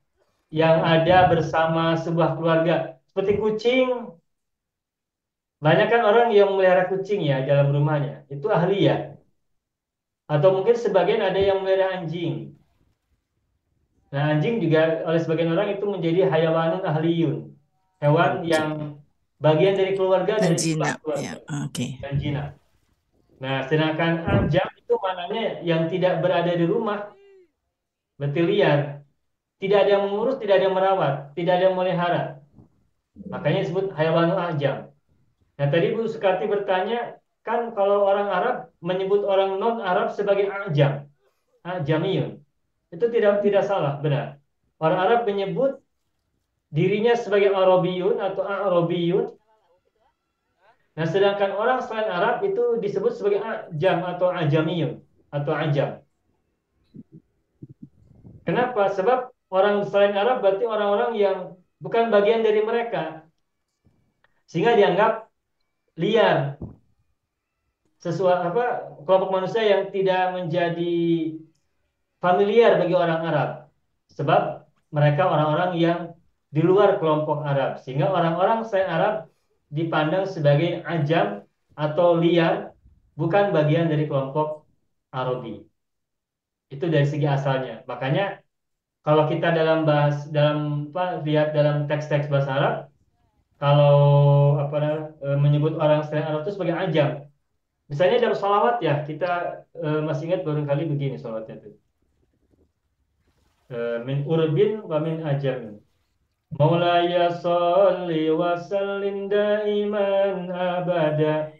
yang ada bersama sebuah keluarga. Seperti kucing, banyak kan orang yang memelihara kucing ya dalam rumahnya. Itu ahliya. Atau mungkin sebagian ada yang memelihara anjing. Nah, anjing juga oleh sebagian orang itu menjadi hayawanun ahliyun. Hewan yang bagian dari keluarga dari sebuah Jinak. keluarga. Ya, okey. Dan jinak. Nah, sedangkan ajam itu maknanya yang tidak berada di rumah, berarti liar. Tidak ada yang mengurus, tidak ada yang merawat, tidak ada yang memelihara. Makanya disebut hayawanun ajam. Nah, tadi Bu Sukarti bertanya, kan kalau orang Arab menyebut orang non-Arab sebagai ajam, ajamiyun. Itu tidak salah, benar. Orang Arab menyebut dirinya sebagai Arabiyun atau Arabiyun. Nah, sedangkan orang selain Arab itu disebut sebagai ajam atau ajamiyun atau ajam. Kenapa? Sebab orang selain Arab berarti orang-orang yang bukan bagian dari mereka, sehingga dianggap liar, sesuatu apa kelompok manusia yang tidak menjadi familiar bagi orang Arab. Sebab mereka orang-orang yang di luar kelompok Arab, sehingga orang-orang selain Arab dipandang sebagai ajam atau liar, bukan bagian dari kelompok Arabi. Itu dari segi asalnya. Makanya kalau kita dalam apa lihat dalam teks-teks bahasa Arab, kalau menyebut orang selain Arab itu sebagai ajam. Misalnya dalam salawat ya, kita masih ingat barangkali begini salawatnya itu. Min urbin wa min ajamin. Maulaya salli wa sallim daiman abada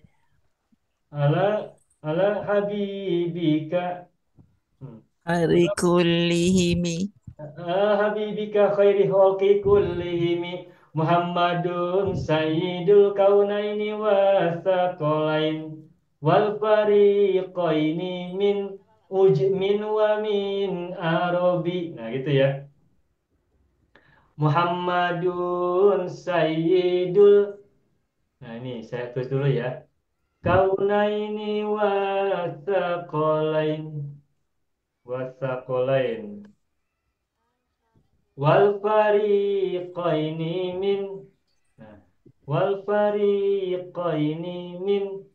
ala ala habibika. Hari kullihimi. Habibika khairi khalqi kullihimi Muhammadun sayyidul kaunaini wasaqalain wal fariqaini min ujmin wa min arabi. Nah gitu ya. Muhammadun sayyidul. Nah ini saya tulis dulu ya. Kaunaini wasaqalain wal fariqaini min nah, wal fariqaini min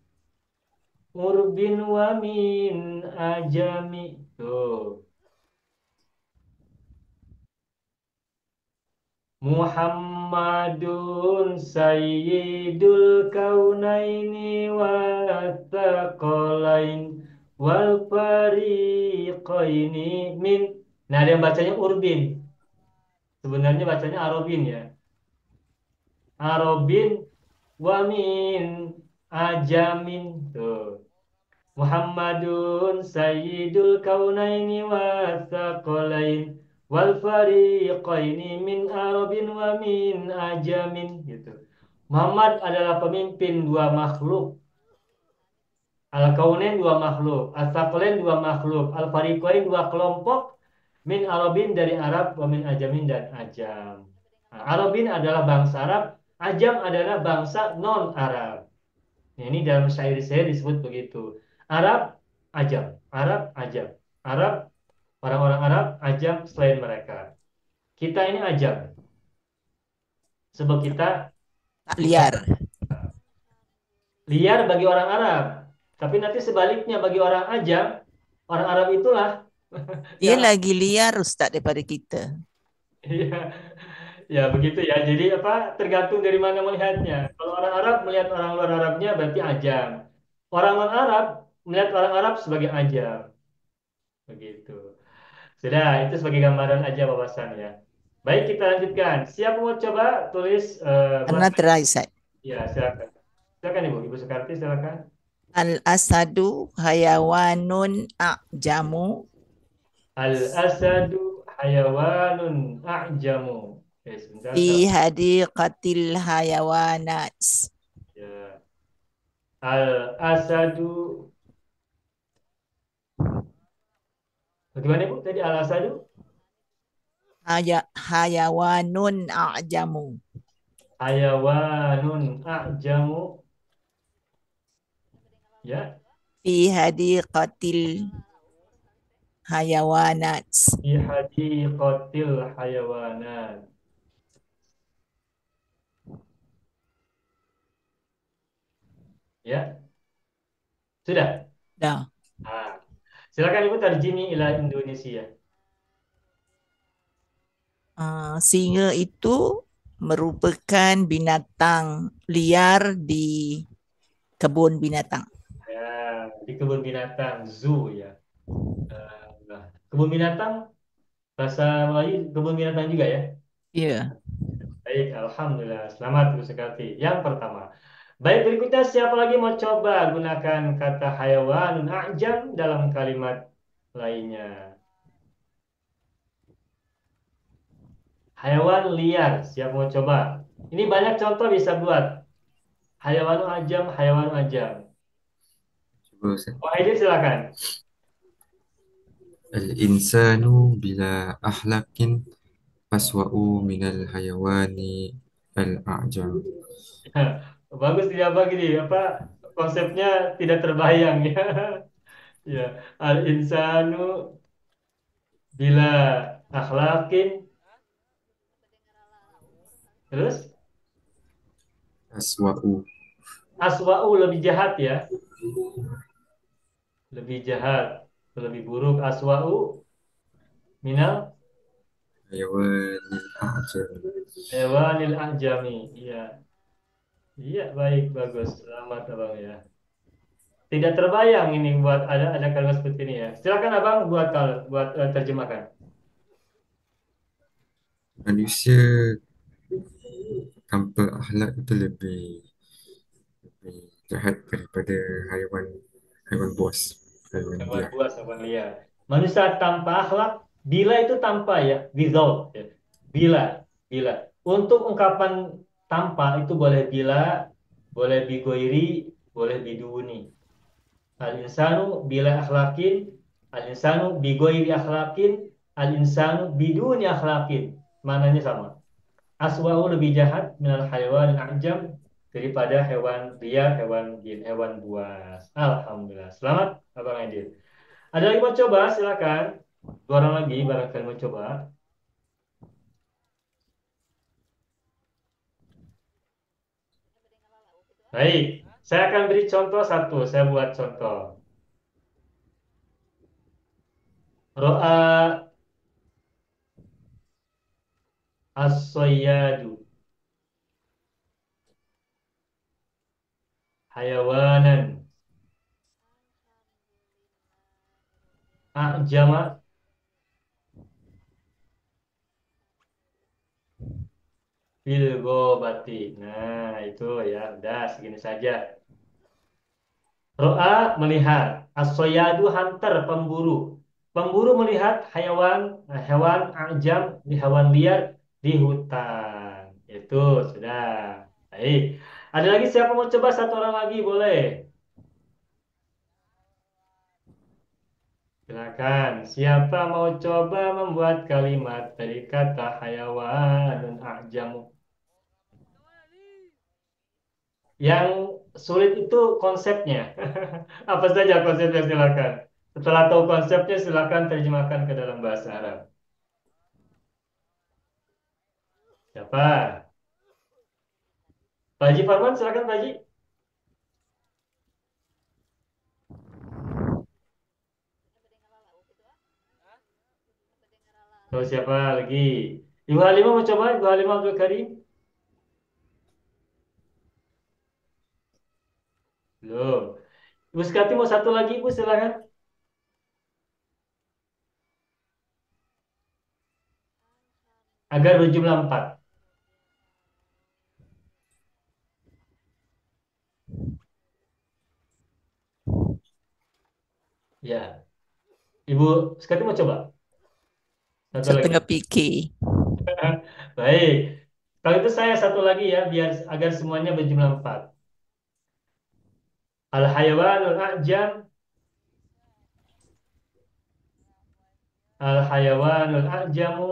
urbin wa min ajami. Tuh. Muhammadun sayyidul kaunaini wattaqalain wal fariqaini min. Nah, ada yang bacanya urbin. Sebenarnya bacanya arobin ya. Arobin wa min ajamin. Tuh. Muhammadun sayyidul kaunaini wattaqalain wal fariqaini min arabin wa min ajamin gitu. Muhammad adalah pemimpin dua makhluk. Al-kaunain dua makhluk, as-saqalain dua makhluk, al-fariqain dua kelompok, min arabin dari Arab wa min ajamin dan ajam. Nah, Arabin adalah bangsa Arab, ajam adalah bangsa non-Arab. Nah, ini dalam syair-syair disebut begitu. Arab, ajam. Arab, ajam. Arab, orang-orang Arab, ajam selain mereka. Kita ini ajam. Sebab kita Tak liar. liar bagi orang Arab. Tapi nanti sebaliknya bagi orang ajam, orang Arab itulah Dia yang lagi liar Ustaz daripada kita. ya, ya begitu ya. Jadi apa tergantung dari mana melihatnya. Kalau orang Arab melihat orang luar Arabnya berarti ajam. Orang non Arab melihat orang Arab sebagai ajam. Begitu. Sudah, itu sebagai gambaran aja wawasan ya. Baik, kita lanjutkan. Siapa mau coba tulis Karena terakhir Ustaz. ya, silakan. Silakan Ibu, Ibu Sukarti silakan. Al-asadu hayawanun a'jamu Al-asadu hayawanun a'jamu. Oke, sebentar. fi hadiqatil hayawanat. Ya. Al-asadu. Bagaimana Ibu tadi al-asadu? Hayawanun a'jamu Hayawanun a'jamu. Ya. fi hadiqatil hayawanat. Fi hadiqatil hayawanat. Ya. Sudah. Dah. Ah. Silakan Ibu terjemi ila Indonesia. Singa itu merupakan binatang liar di kebun binatang. Ya, di kebun binatang zoo ya. Kebun binatang bahasa Melayu kebun binatang juga ya. Ya. Baik, alhamdulillah. Selamat Bu Sukarti. Yang pertama. Baik, berikutnya siapa lagi mau coba gunakan kata hayawan a'jam dalam kalimat lainnya? Hayawan liar, siapa mau coba? Ini banyak contoh bisa buat. Hayawanu ajam, hayawanu ajam. Cuba Ustaz. Wahidin silakan. Al-insanu bila ahlakin aswa'u minal hayawani al-a'jam. Bagus tidak gini apa konsepnya tidak terbayang ya. Ya, al insanu bila akhlaqin terus Aswa'u. aswa'u lebih jahat ya, lebih jahat, lebih buruk aswa'u minal Hayawanil a'jam. hewanil ajami. Iya. Iya, baik, bagus. Selamat Abang ya. Tidak terbayang ini buat ada kalimat seperti ini ya. Silakan Abang buat terjemahkan. Manusia tanpa akhlak itu lebih jahat daripada haiwan haiwan buas, haiwan Hewan liar. buas, hewan liar. Manusia tanpa akhlak, bila itu tanpa ya, without ya. Bila, bila. Untuk ungkapan tanpa itu boleh bila, boleh bigoiri, boleh biduni. Al-insanu bila akhlakin, al-insanu bigoiri akhlakin, al-insanu biduni akhlakin. Mananya sama. Aswa'u lebih jahat minal hayawan ajam daripada hewan liar, hewan buas. Alhamdulillah. Selamat Abang Aidil. Ada lagi mau coba? Silakan. Dua orang lagi barangkali mau coba. Baik, saya akan beri contoh satu. Saya buat contoh. Ro'a as-soyyadu hayawanan a'jama bil ghobati. Nah, itu ya, udah segini saja. Ro'a melihat, as-soyyadu hunter pemburu. Pemburu melihat hewan ajam di hewan liar di hutan. Itu sudah. Baik. Ada lagi siapa mau coba satu orang lagi boleh? Silakan. Siapa mau coba membuat kalimat dari kata hayawan dan ajamu? Yang sulit itu konsepnya. Apa saja konsepnya silakan. Setelah tahu konsepnya silakan terjemahkan ke dalam bahasa Arab. Siapa? Pak Haji Farman, silakan Pak Haji. Tahu siapa lagi? Ibu Halimah mau coba? Ibu Halimah Abdul Karim? Belum. Ibu Sekati mau satu lagi, Ibu silakan. Agar berjumlah 4. Ya. Ibu Sekati mau coba? Satu Saya lagi. tengah fikir. Baik. Kalau itu saya satu lagi ya, biar agar semuanya berjumlah 4. Al-hayawanul a'jam. Al-hayawanul a'jamu.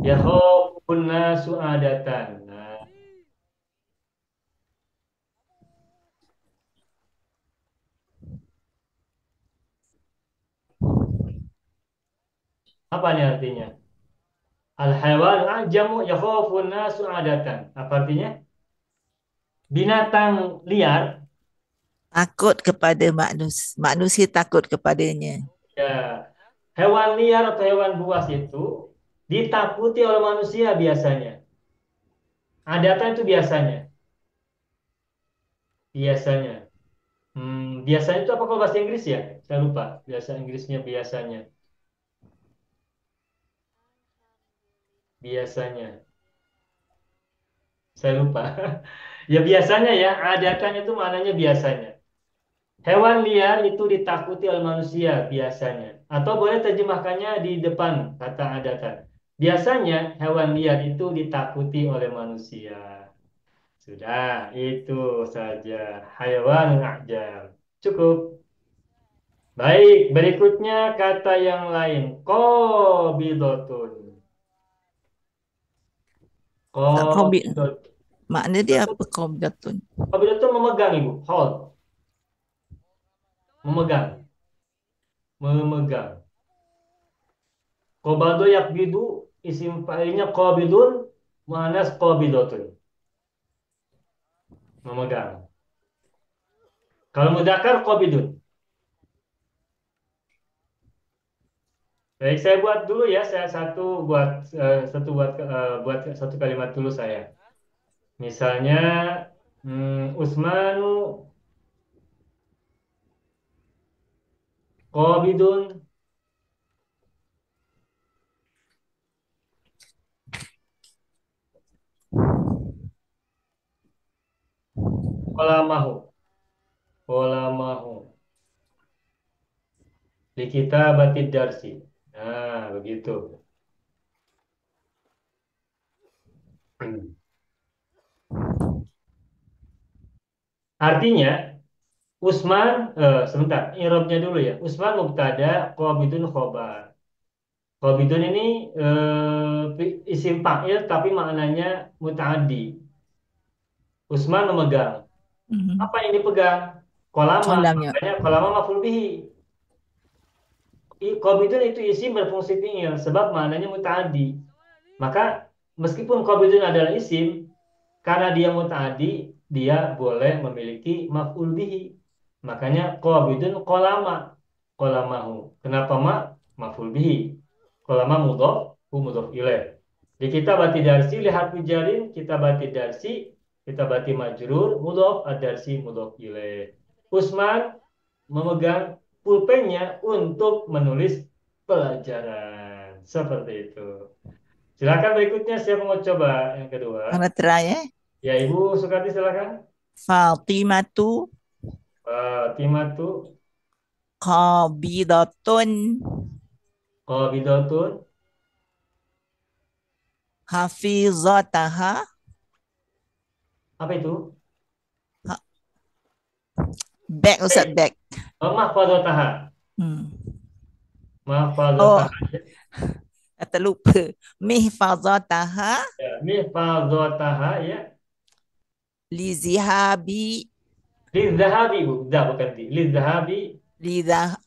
Yakhafun nasu adatan. Nah, apa nih artinya? Al-hayawanul a'jamu yakhafun nasu adatan. Apa artinya? Binatang liar, Takut kepada manusia takut kepadanya. ya, hewan liar atau hewan buas itu ditakuti oleh manusia biasanya. Adatan itu biasanya. Biasanya. Biasanya itu apa kalau bahasa Inggris ya? Saya lupa. Bahasa Inggrisnya biasanya. Biasanya. Saya lupa. Ya biasanya ya, adatan itu maknanya biasanya. Hewan liar itu ditakuti oleh manusia biasanya. Atau boleh terjemahkannya di depan kata adatan. Biasanya hewan liar itu ditakuti oleh manusia. Sudah, itu saja. Hayawan ajam. Cukup. Baik, berikutnya kata yang lain. Qobidotun. Qabi, Qobidotun. makna dia apa qabidatun? Qobidotun memegang, Ibu. Hold. Memegang. Memegang. Qobado yakbidu, isim fa'ilnya qabidun, muannas qabidotun. Memegang. Kalau mudzakkar qabidun. Baik, saya buat dulu ya. Saya buat satu kalimat dulu saya. Misalnya Usmanu qabidun qalamahu. Qalamahu. Di kitabatid darsi. Nah, begitu. Artinya Usman, sebentar, i'rabnya dulu ya. Usman mubtada, qabidun khobar. Qabidun ini isim fa'il tapi maknanya muta'addi. Usman memegang. Mhm. Apa yang dipegang? Kolama, Kolamnya. makanya kolama maf'ul bihi. Qabidun itu isim berfungsi fi'il sebab maknanya muta'addi. Maka meskipun qabidun adalah isim, karena dia muta'addi, dia boleh memiliki maf'ul bihi. Makanya qabidun kolama, kolamahu. Kenapa maf'ul bihi? Kolama mudhof, hu mudhof ilaih. Di kita bati darsi lihat wijarin, kita bati darsi, kita bati majrur, mudhof ad-darsi mudhof ilaih. Usman memegang pulpennya untuk menulis pelajaran. Seperti itu. Silakan berikutnya siapa mau coba yang kedua? Mana terakhir? Ya, Ibu Sukati silakan. Fatimatu Timatu qabidatun qabidatun hafizataha. apa itu? Ha- Back Ustaz, back. Mahfadzataha. Hmm. Oh, Mahfadzataha. kata lupa. Mihfazataha Ya, mihfadzataha ya. lizihabi Lizahabi, Bu. Dah bukan di. Lizahabi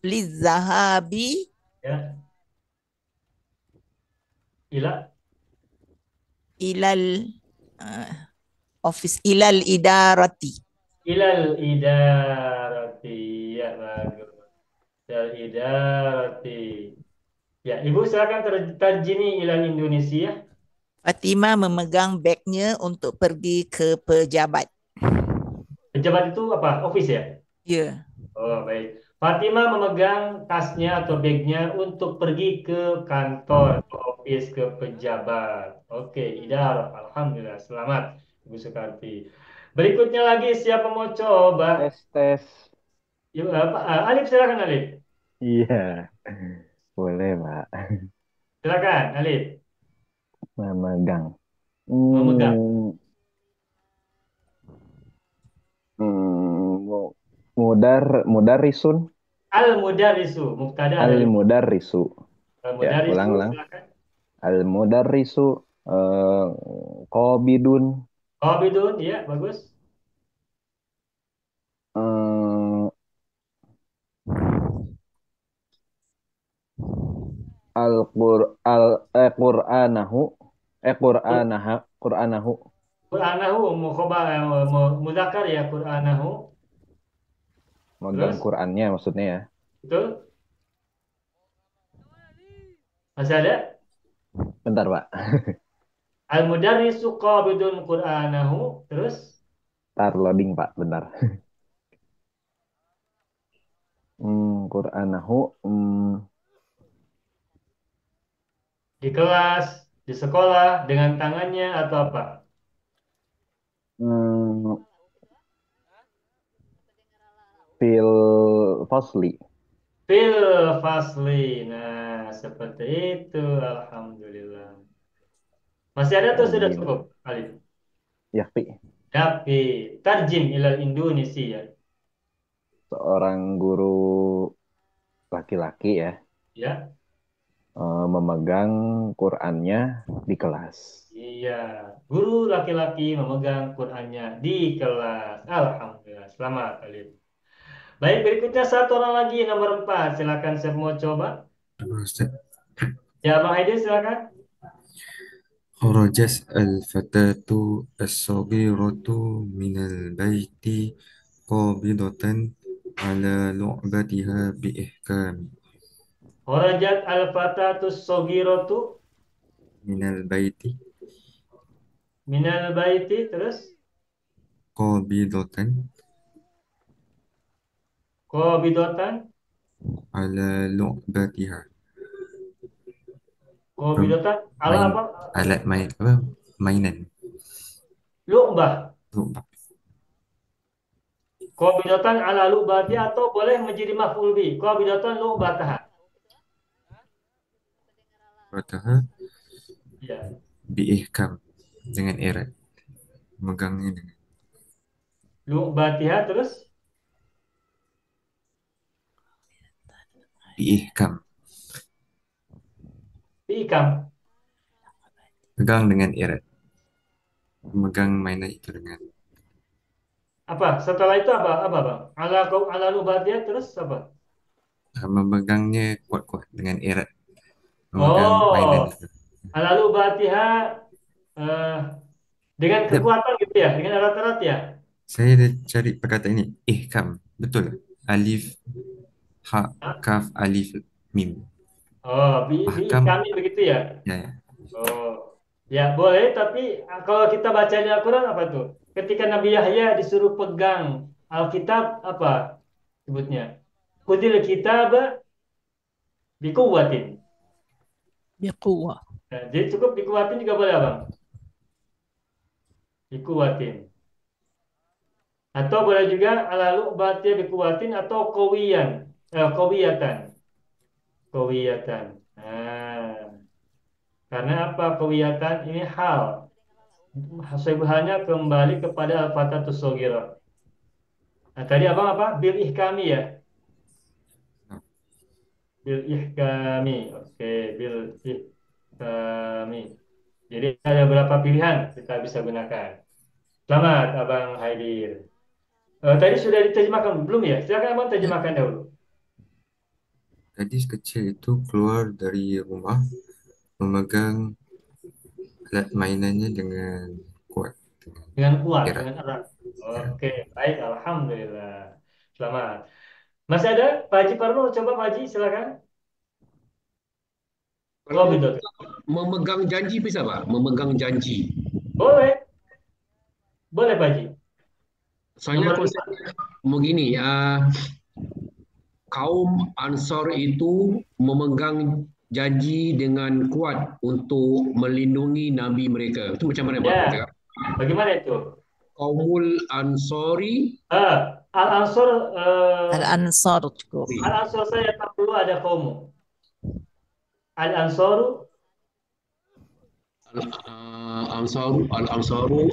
lizahabi ya. Ila ilal office ilal idarati. ilal idarati. Ya, bagus. Ilal idarati. Ya, Ibu silakan terjini ilal Indonesia. Fatimah memegang bagnya untuk pergi ke pejabat. Pejabat itu apa? Office ya? Ya. Oh, baik. Fatimah memegang tasnya atau bagnya untuk pergi ke kantor, ke office, ke pejabat. Oke, Idar. Alhamdulillah. Selamat, Ibu Sukarti. Berikutnya lagi, siapa mau coba? Tes, tes. Yuk, Alif, silakan Alif. Iya, boleh, Pak. Silakan, Alif. Memegang. Memegang. Hmm, hmm, mudarisun. Al-Mudarisu. Mubtada Alif. Al-mudarisu. Ya, Al-Mudarisu, ulang-ulang. silakan. Al-mudarisu. Qobidun. Oh, Bidun, ya, bagus. Eh, Qur'anahu. Qur'anahu. Qur'anahu, mudzakkar ya, Qur'anahu. Megang Terus, Qur'annya maksudnya ya. betul? Masih ada? Bentar, Pak. Al-mudarrisu qabidun Qur'anahu. Terus Bentar, loading, Pak. Bentar. Qur'anahu. di kelas, di sekolah, dengan tangannya atau apa? Hmm, Fil fasli. Fil fasli. Nah, seperti itu. Alhamdulillah. Masih ada atau sudah Tajim. cukup, Alif? Yakfi. Tapi tarjim ilal Indonesia. Seorang guru laki-laki ya, Ya. memegang Qurannya di kelas. Iya, guru laki-laki memegang Qur'annya di kelas. Alhamdulillah, selamat Alif. Baik, berikutnya satu orang lagi, nomor 4. Silakan saya mau coba. Apa Ustaz? Ya, Bang Aidil silakan. Kharajat al-fatatu as-saghiratu minal baiti qabidatan ala lu'batiha bi-ihkam. Kharajat al-fatatus sogirotu Minal baiti minal baiti, terus qabidatan qabidotan, ala lu'batiha. qabidotan, ala Main apa? alat main apa? Mainan. Lu'bah. Lupa. Qabidotan ala lu'bati atau boleh menjadi maf'ul bi. Qabidotan lu'bataha. Bataha Ya. bi-ihkam dengan erat. Megangnya dengan Lu'batiha terus bi-ihkam. diikam. Pegang dengan erat. Memegang mainan itu dengan Apa? Setelah itu apa? Apa, Bang? Ala lu'batiha terus apa? memegangnya kuat-kuat dengan erat. Memegang mainan Oh, itu. ala lu'batiha eh, dengan Ya, kekuatan gitu ya, dengan erat-erat ya. saya dah cari perkataan ini. Ihkam. Betul. Alif, ha, kaf, alif, mim. Oh, Ahkam. kami begitu ya. Ya, ya. Oh, ya boleh. Tapi kalau kita baca di Al-Quran apa tuh? Ketika Nabi Yahya disuruh pegang Alkitab, apa sebutnya? Khudil kitab bikuwatin. Biquwah. Nah, jadi cukup dikuatin juga boleh, Bang. Dikuatin. Atau boleh juga alalu batia bikuwatin atau kowiyatan. Kowiyatan. Nah, karena apa kowiyatan ini hal. Sebenarnya kembali kepada al-fatatus soghirah. Nah, tadi abang apa? Bil ihkami ya? Bil ihkami. Oke, bil ihkami. Jadi ada beberapa pilihan kita bisa gunakan. Selamat, Abang Haidir. Tadi sudah diterjemahkan belum ya? Silakan abang terjemahkan dahulu. Gadis kecil itu keluar dari rumah memegang alat mainannya dengan kuat. Dengan kuat, Erat. dengan erat. Erat. Oke, baik. Alhamdulillah. Selamat. Masih ada? Pak Haji Parno, coba Pak Haji, silakan. Kalau Bidot. memegang janji bisa Pak? Memegang janji. Boleh. Boleh Pak Haji. Soalnya Nomor 5. konsepnya begini, kaum Ansor itu memegang janji dengan kuat untuk melindungi nabi mereka. Itu macam mana Pak? Ya, bagaimana itu? Kaumul Ansori, Al-Ansor, Al-Ansar cukup. Al-Ansor saya tak perlu ada kaum. Al-Ansoru, Al-Ansaru,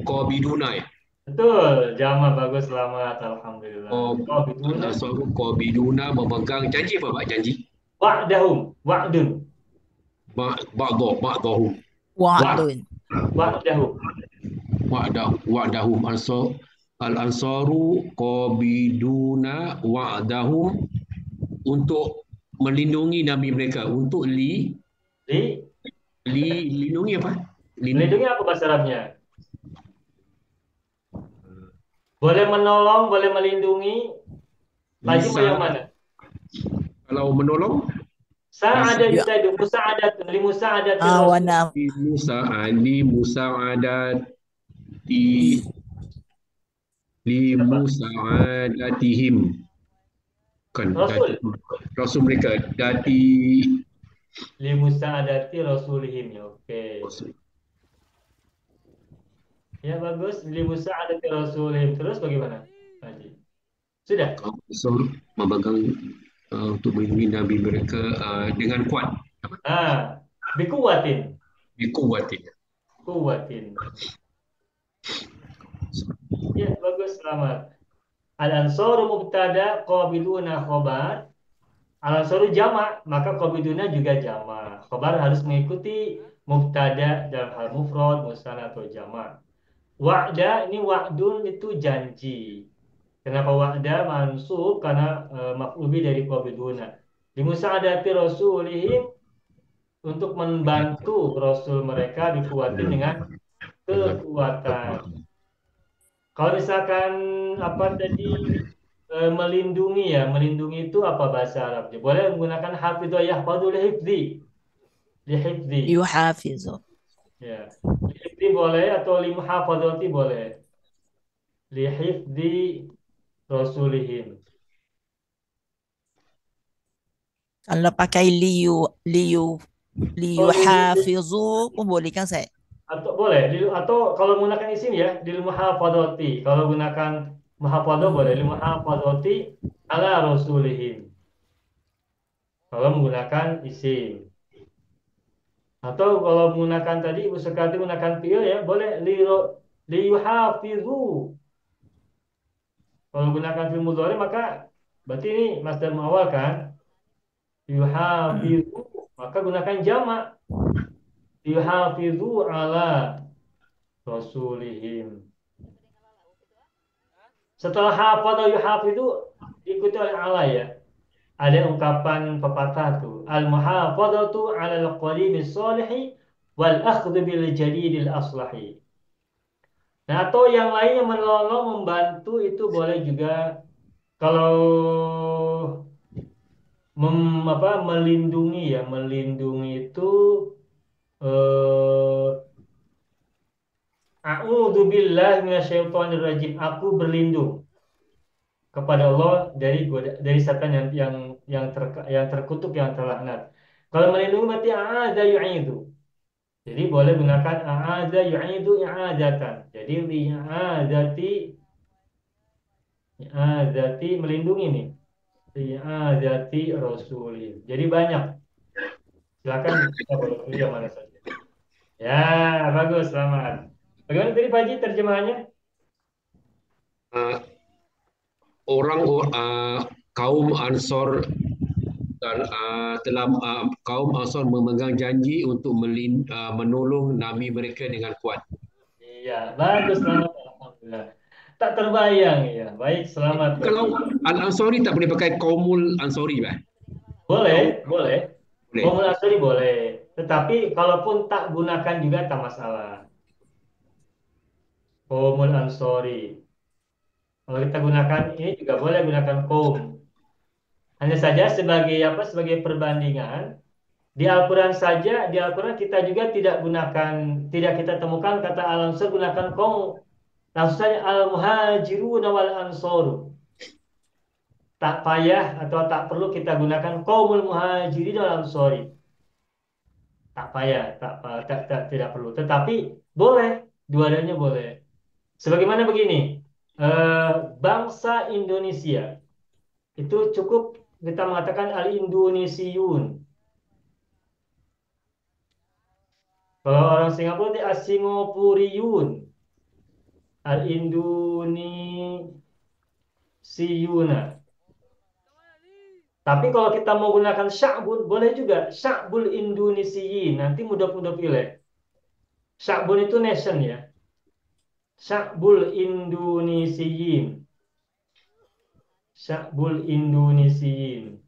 Qobiduna ya. betul. Jama bagus, selamat. Alhamdulillah. Oh, biduna. Al-Ansaru Qobiduna memegang janji apa Pak? Janji? Wa'dahum, wa'dun. Ba'dahum. Wa'dun. Wa'dahum. Wa'dahum Al-Ansaru Qobiduna Wa'dahum untuk melindungi nabi mereka. Untuk lindungi apa? Melindungi apa bahasa Arabnya? Boleh menolong, boleh melindungi. Lagi mau yang mana? Kalau menolong Sa'adat Ya. itu musa'adat li musa'adat Awana. Musa'adatihim kan Rasul. Rasul mereka dati Li musa'adati rasulihim. Ya, oke. Ya bagus. Li musa'adati rasulihim. Terus bagaimana? Haji. Sudah. Kaum Ansor memegang untuk melindungi Nabi mereka dengan kuat. Bikuwatin. Bikuwatin. Kuwatin. Ya, bagus, selamat. Al-Ansaru mubtada, qabiduna khobar. Al-Ansaru jamak, maka qabiduna juga jamak. Khobar harus mengikuti mubtada dalam hal mufrad, musanna atau jamak. Wa'da, ini wa'dun itu janji. Kenapa wa'da mansub? Karena maf'ul bih dari qabiduna. Di musa'adati rasulihim, untuk membantu rasul mereka dikuatin dengan kekuatan. Kalau misalkan apa tadi melindungi ya, melindungi itu apa bahasa Arabnya? Boleh menggunakan hafidhu yahfadhu lihifdzi. Lihifdzi. Yuhafizu. Ya. Lihifdzi boleh atau limuhafadzati boleh. Lihifdzi rasulihim. Kalau pakai liyuhafizu pun boleh kan saya? Atau boleh atau kalau menggunakan isim ya lil muhafadzati. Kalau gunakan muhafadzah boleh lil muhafadzati ala rasulihim. Kalau menggunakan isim. Atau kalau menggunakan tadi Ibu Sukati menggunakan fi'il ya boleh liyuhafizu. Kalau gunakan fi'il mudhari maka berarti ini masdar muawwal kan? Yuhafizu maka gunakan jamak. Yuhafizu ala rasulihim. Setelah hafadha yuhafizu diikuti oleh ala ya. Ada ungkapan pepatah tuh. Al-muhafadhatu 'ala al-qarib as-salih wal akhdhu bil jadid al-aslahi. Nah, atau yang lainnya menolong, membantu itu boleh juga kalau melindungi ya, melindungi itu a'udzu billahi minasyaitonir rajim. Aku berlindung kepada Allah dari setan yang terkutuk, yang terlaknat. Kalau melindungi berarti a'adza yu'idu. Jadi boleh gunakan a'adza yu'idu i'adatan. Jadi i'adati melindungi nih. I'adati rasulih. Jadi banyak. Silakan kita boleh pilih yang mana saja. Ya, bagus, selamat. Bagaimana tadi Pak Haji terjemahannya? Orang kaum Ansor dan kaum Ansor memegang janji untuk menolong Nabi mereka dengan kuat. Iya, bagus, selamat. Alhamdulillah. Tak terbayang ya. Baik, selamat. Kalau Al-Ansori tak boleh pakai kaumul Ansori, Pak? Boleh. Boleh. Kaumul Ansori boleh. Tetapi kalaupun tak gunakan juga tak masalah. Kaumul Ansori. Kalau kita gunakan ini juga boleh gunakan kaum. Hanya saja sebagai perbandingan di Al-Quran saja, di Al-Quran kita juga tidak kita temukan kata Al-Ansor gunakan kaum. Langsung saja al-muhajirun wal ansor. Tak payah atau tak perlu kita gunakan kaumul muhajirin wal ansori. Tak payah, tidak perlu. Tetapi boleh, dua-duanya boleh. Sebagaimana begini, bangsa Indonesia itu cukup kita mengatakan al-Indonesiun. Kalau orang Singapura itu as-Singapuriun. Al-Indonesiuna. Tapi kalau kita mau gunakan sya'bun, boleh juga. Sya'bul Indonesiyin. Nanti mudah-mudah pilih. Sya'bun itu nation ya. Sya'bul Indonesiyin. Sya'bul Indonesiyin.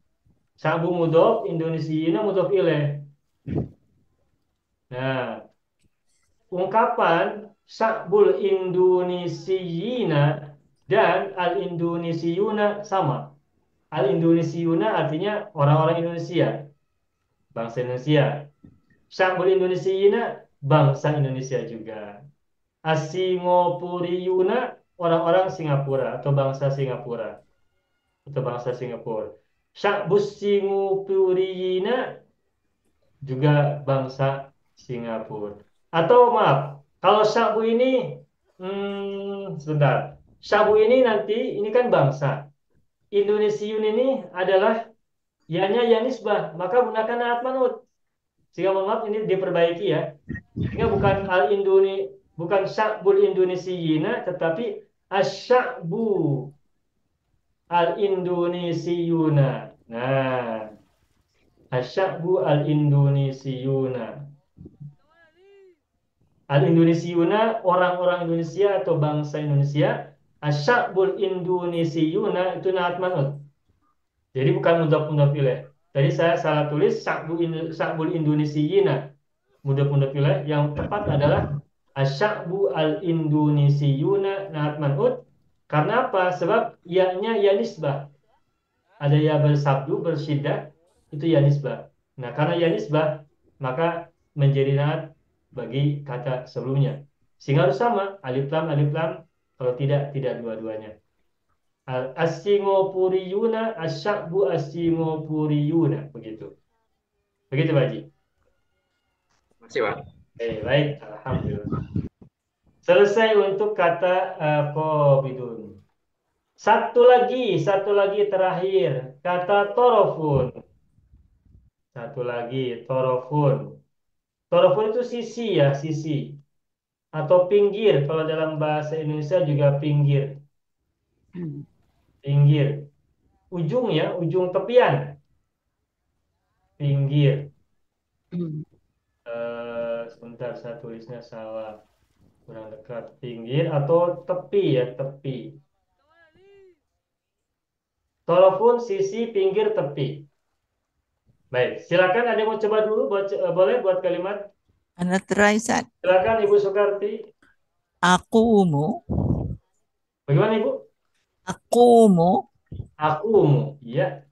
Sya'bu mudhof, Indonesiyin mudhof ilaih. Nah, ungkapan Sya'bul Indonesiyina dan Al-Indonesiyuna sama. Al-Indonesiyuna artinya orang-orang Indonesia, bangsa Indonesia. Sya'bul Indonesiyina bangsa Indonesia juga. As-Singapuriyuna orang-orang Singapura atau bangsa Singapura. Atau bangsa Singapura. Sya'bus Singapuriyina juga bangsa Singapura. Atau maaf, kalau Sya'bu ini sebentar. Sya'bu ini nanti ini kan bangsa. Indonesiun ini adalah ya-nya ya nisbah, maka gunakan naat manut. Sehingga mohon maaf ini diperbaiki ya. Sehingga bukan bukan sya'bul Indonesiina, tetapi asy'abu al-Indonesiyuna. Nah, asy'abu al-Indonesiyuna. Al-Indonesiuna, orang-orang Indonesia atau bangsa Indonesia. Asy'abul Indonesiyuna itu naat manut. Jadi bukan mudhaf ilaih. Tadi saya salah tulis sya'bul Indonesiyina. Mudhaf ilaih. Yang tepat adalah asy'abu al-Indonesiyuna naat manut. Karena apa? Sebab ya-nya ya nisbah. Ada ya bersabdu, bersyiddah, itu ya nisbah. Nah, karena ya nisbah, maka menjadi naat bagi kata sebelumnya. Sehingga harus sama, alif lam, kalau tidak dua-duanya. As-Singapuriyuna, asy'abu as-Singapuriyuna, begitu. Begitu, Pak Haji. Masih, Pak. Baik, alhamdulillah. Selesai untuk kata qabidun. Satu lagi terakhir, kata torofun. Satu lagi, torofun. Torofun itu sisi ya, sisi. Atau pinggir, kalau dalam bahasa Indonesia juga pinggir. Pinggir. Ujung ya, ujung tepian. Pinggir. Sebentar, saya tulisnya salah. Kurang dekat. Pinggir atau tepi ya, tepi. Torofun, sisi, pinggir, tepi. Baik, silakan ada yang mau coba dulu, boleh buat kalimat. Anda try, Ustaz. Silakan Ibu Sukarti. Aqumu. Bagaimana Ibu? Aqumu Akumu, ya.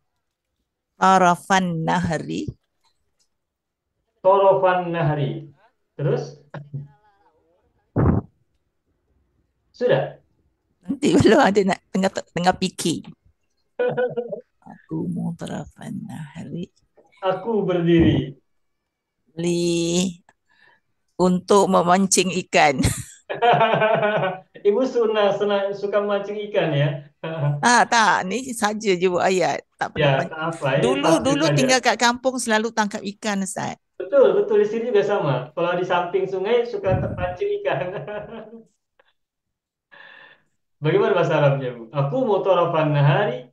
tarafan nahri. Torofan nahri. Terus? Sudah? Nanti belum ada nak tengah fikir. Aqumu tarafan nahri. Aku berdiri. Untuk memancing ikan. Ibu suka mancing ikan ya? Tak, ni saja je buat ayat. Tak pernah Ya, mancing. tak apa. Ini tafsir Dulu saja. tinggal kat kampung selalu tangkap ikan, Ustaz. Betul. Di sini juga sama. Kalau di samping sungai suka terpancing ikan. Bagaimana bahasa Arabnya, Bu? Aku mau torofan nahari.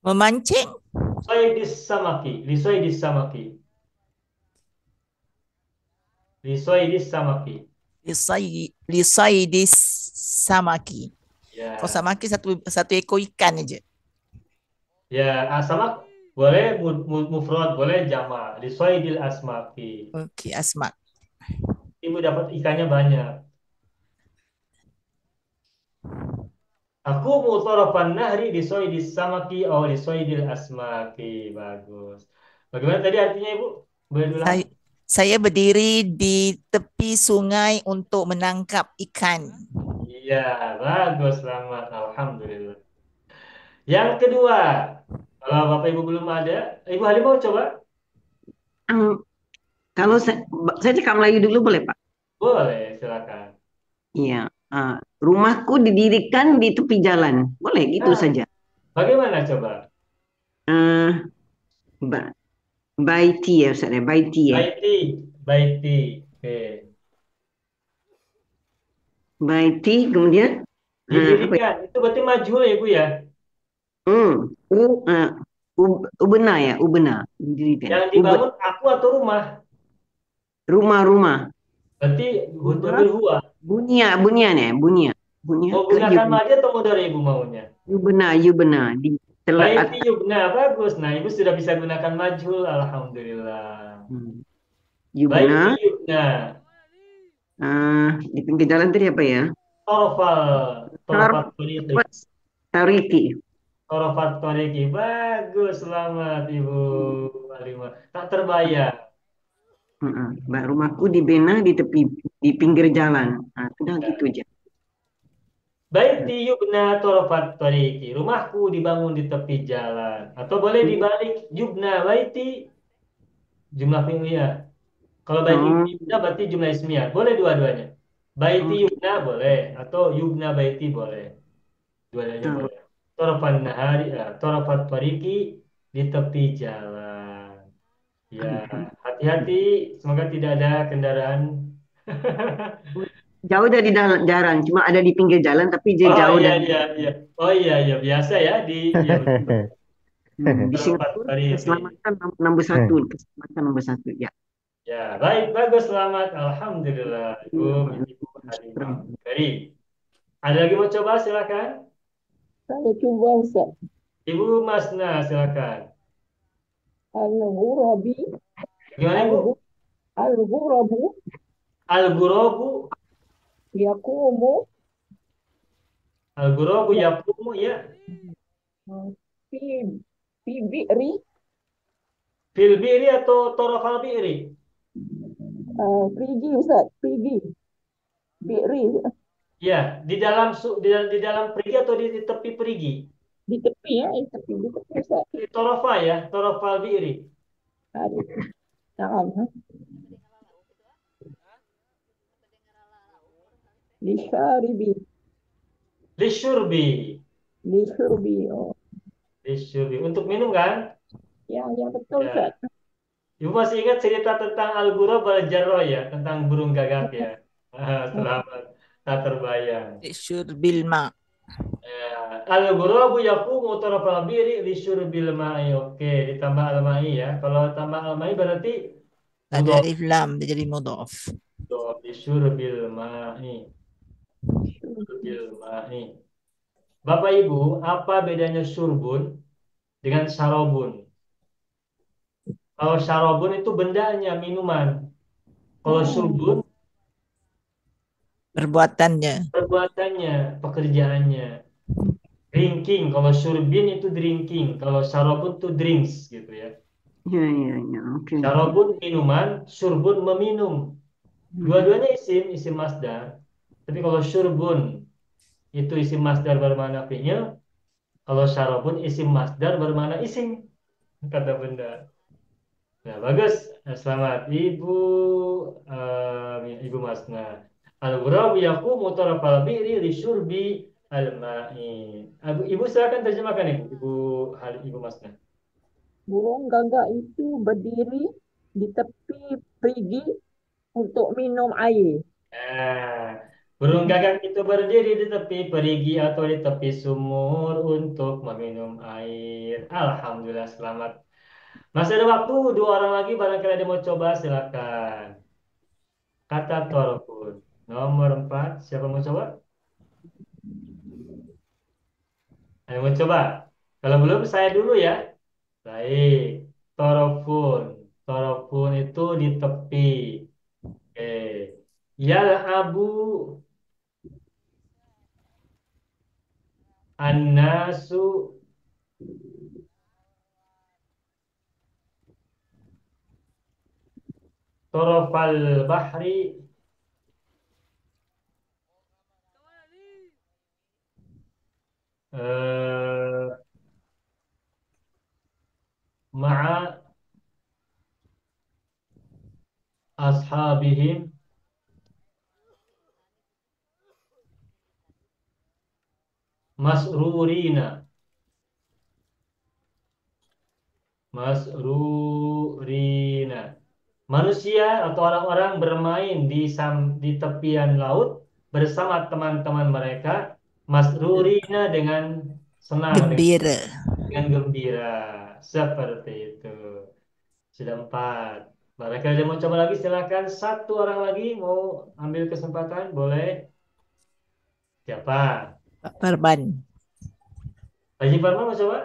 Memancing. Soidis samaki. Lisoidis samaki. Lisoidis samaki. Lisaidis samaki. Ya. Kalau samaki satu ekor ikan aja. Ya, samak boleh mufrad, boleh jama'. Lisoidil asmaki. Okey, asmak. Ibu dapat ikannya banyak. Aku mutarafan nahri lisoidis samaki atau lisoidil asmaki. Bagus. Bagaimana tadi artinya Ibu? Berulang. Saya berdiri di tepi sungai untuk menangkap ikan. Iya, bagus, selamat. Alhamdulillah. Yang kedua, kalau Bapak Ibu belum ada, Ibu Halimah coba? Kalau saya cakap Melayu dulu boleh, Pak? Boleh, silakan. Iya. Rumahku didirikan di tepi jalan. Boleh gitu saja. Bagaimana coba? Baiti ya, Ustaz ya. Baiti ya. Baiti. Oke. Baiti, kemudian Didirikan. Itu berarti majhul ya, Bu ya? Ubena ya, ubena. Didirikan. Yang dibangun aku atau rumah? Rumah. Berarti huwa. Bunyian ya, bunyian. Mau gunakan madi atau mudhari Ibu maunya? Yubena. Baiti yubna, bagus. Nah, Ibu sudah bisa gunakan majhul, alhamdulillah. Yubena. Baiti yubna. Di pinggir jalan tadi apa ya? Torofat Tariki. Torofat toriki. Bagus, selamat Ibu Halimah. Tak terbayang. Rumahku dibina di pinggir jalan. Sudah gitu aja. Baiti yubna torofat toriki. Rumahku dibangun di tepi jalan. Atau boleh dibalik yubna baiti jumlah fi'liyah. Kalau baiti yubna berarti jumlah ismiyah. Boleh dua-duanya. Baiti yubna boleh atau yubna baiti boleh. Dua-duanya Betul. boleh. Torofan nahari, torofat pariki di tepi jalan. Ya, hati-hati, semoga tidak ada kendaraan. Jauh dari jalan, cuma ada di pinggir jalan, tapi dia Oh jauh iya dari. iya iya. Oh iya iya biasa ya di ya betul. Di Torofat Singapura pariki. keselamatan nomor satu, keselamatan nomor satu. Ya. Ya, baik, bagus, selamat. Alhamdulillah, Iya, Ibu Halimah. Baik. Ada lagi mau coba, silakan. Saya cuba Ustaz. Ibu Masna, silakan. Al-Ghurabi, Gimana, Ibu? Al-Ghurabu, Al-Ghurabu, yaqumu, Al-Ghurabu ya, yaqumu ya. fi, fi bi'ri, Fil bi'ri atau torofal bi'ri? perigi Ustaz, perigi, bi'ri, Ya, di dalam perigi atau di tepi perigi? di tepi ya, di tepi Ustaz. Di torofa ya, torofal bi'ri. Ada. Nah, Lisyaribi, Lisyurbi. lisyurbi, oh. Lisyurbi. Untuk minum kan? Ya betul Ustaz. Ya. Ibu masih ingat cerita tentang Al-Ghurab al-Jarrah ya, tentang burung gagak ya. Selamat, tak terbayang. Syurbil ma. Ya. Al-Ghurabu yaqumu tarafal biri li syurbil ma'i. Oke, ditambah al-ma'i ya. Kalau tambah al-ma'i berarti Ada mudhaf alif lam dia jadi mudhaf. li syurbil ma'i. Syurbil ma'i. Bapak Ibu, apa bedanya syurbun dengan syarobun? Kalau syarobun itu bendanya, minuman. Kalau syurbun Perbuatannya. perbuatannya, pekerjaannya. Drinking, kalau syurbin itu drinking, kalau syarobun itu drinks gitu ya. Ya, ya, ya. Oke. Syarobun minuman, syurbun meminum. Dua-duanya isim masdar. Tapi kalau syurbun itu isim masdar bermakna fi'il, kalau syarobun isim masdar bermakna isim, kata benda. Nah, bagus. Nah, selamat Ibu Masna. Al-ghurabu yaqumu tarafal bi'ri li syurbi al-ma'i. Ibu silakan terjemahkan Ibu Masna. Burung gagak itu berdiri di tepi perigi untuk minum air. Nah, burung gagak itu berdiri di tepi perigi atau di tepi sumur untuk meminum air. Alhamdulillah selamat. Masih ada waktu, dua orang lagi barangkali ada mau coba silakan. Kata torokun. Nomor 4, siapa mau coba? Ayo mau coba. Kalau belum saya dulu ya. Baik. Torofun. Torofun itu di tepi. Oke. Yal'abu annasu torofal bahri eh, ma'a ashabihim masrurina. Masrurina. Manusia atau orang-orang bermain di tepian laut bersama teman-teman mereka, masrurina dengan senang, Gembira. dengan gembira. Seperti itu. Sudah 4. Barangkali ada mau coba lagi, silakan. Satu orang lagi mau ambil kesempatan, boleh. Siapa? Pak Parban. Haji Farman mau coba?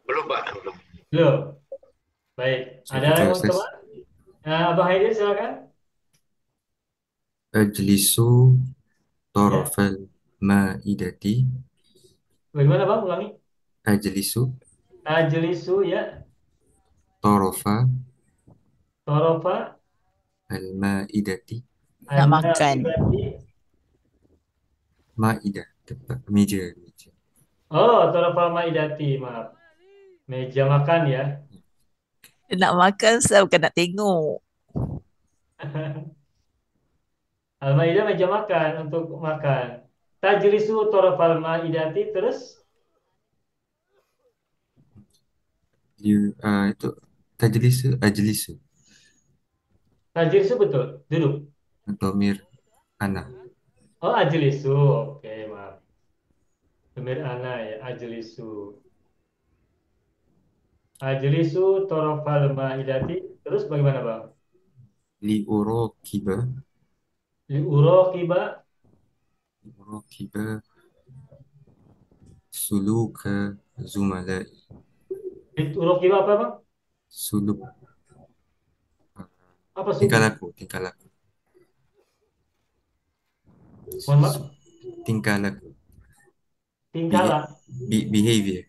Belum, Pak. Belum. Belum. Baik. Ada yang mau Ustaz. coba? Abang Haidir silakan. Ajlisu torofal ma'idati. Bagaimana Bang? Ulangi. Ajlisu Ajlisu ya. torofa Torofa. al-ma'idati. Nak makan. Ma'idah, tempat meja. Oh, torofa maidati, maaf. Meja makan ya. Nak makan saya bukan nak tengok. Al-Maidah meja makan untuk makan. Tajlisu torofal ma'idati, terus Itu tajlisu, ajlisu. tajlisu betul, duduk. Domir ana. Oh, ajlisu. Oke, maaf. Domir ana ya, ajlisu. Ajlisu torofal ma'idati. Terus bagaimana, Bang? Liurokiba. Liurokiba. Liurokiba suluka zumalai. Liurokiba apa, Bang? Suluk. Apa Tingkah suku? laku, tingkah laku. Mohon maaf. Tingkah laku. Tingkah Behavior.